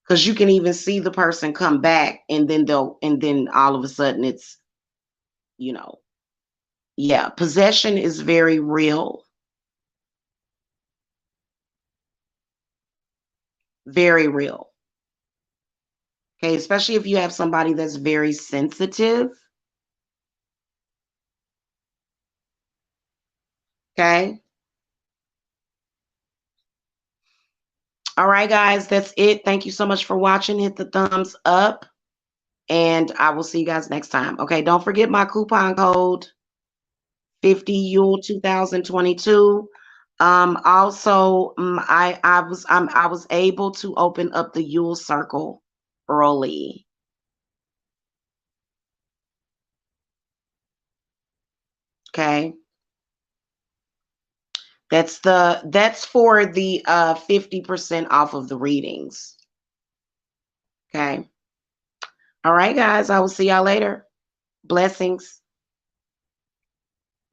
Because you can even see the person come back and then all of a sudden it's, you know, yeah, possession is very real. Very real. Okay, especially if you have somebody that's very sensitive. Okay. All right, guys, that's it. Thank you so much for watching. Hit the thumbs up, and I will see you guys next time. Okay, don't forget my coupon code 50 Yule 2022. Also, I was able to open up the Yule Circle early. Okay. That's for the 50% off of the readings. Okay. All right, guys. I will see y'all later. Blessings.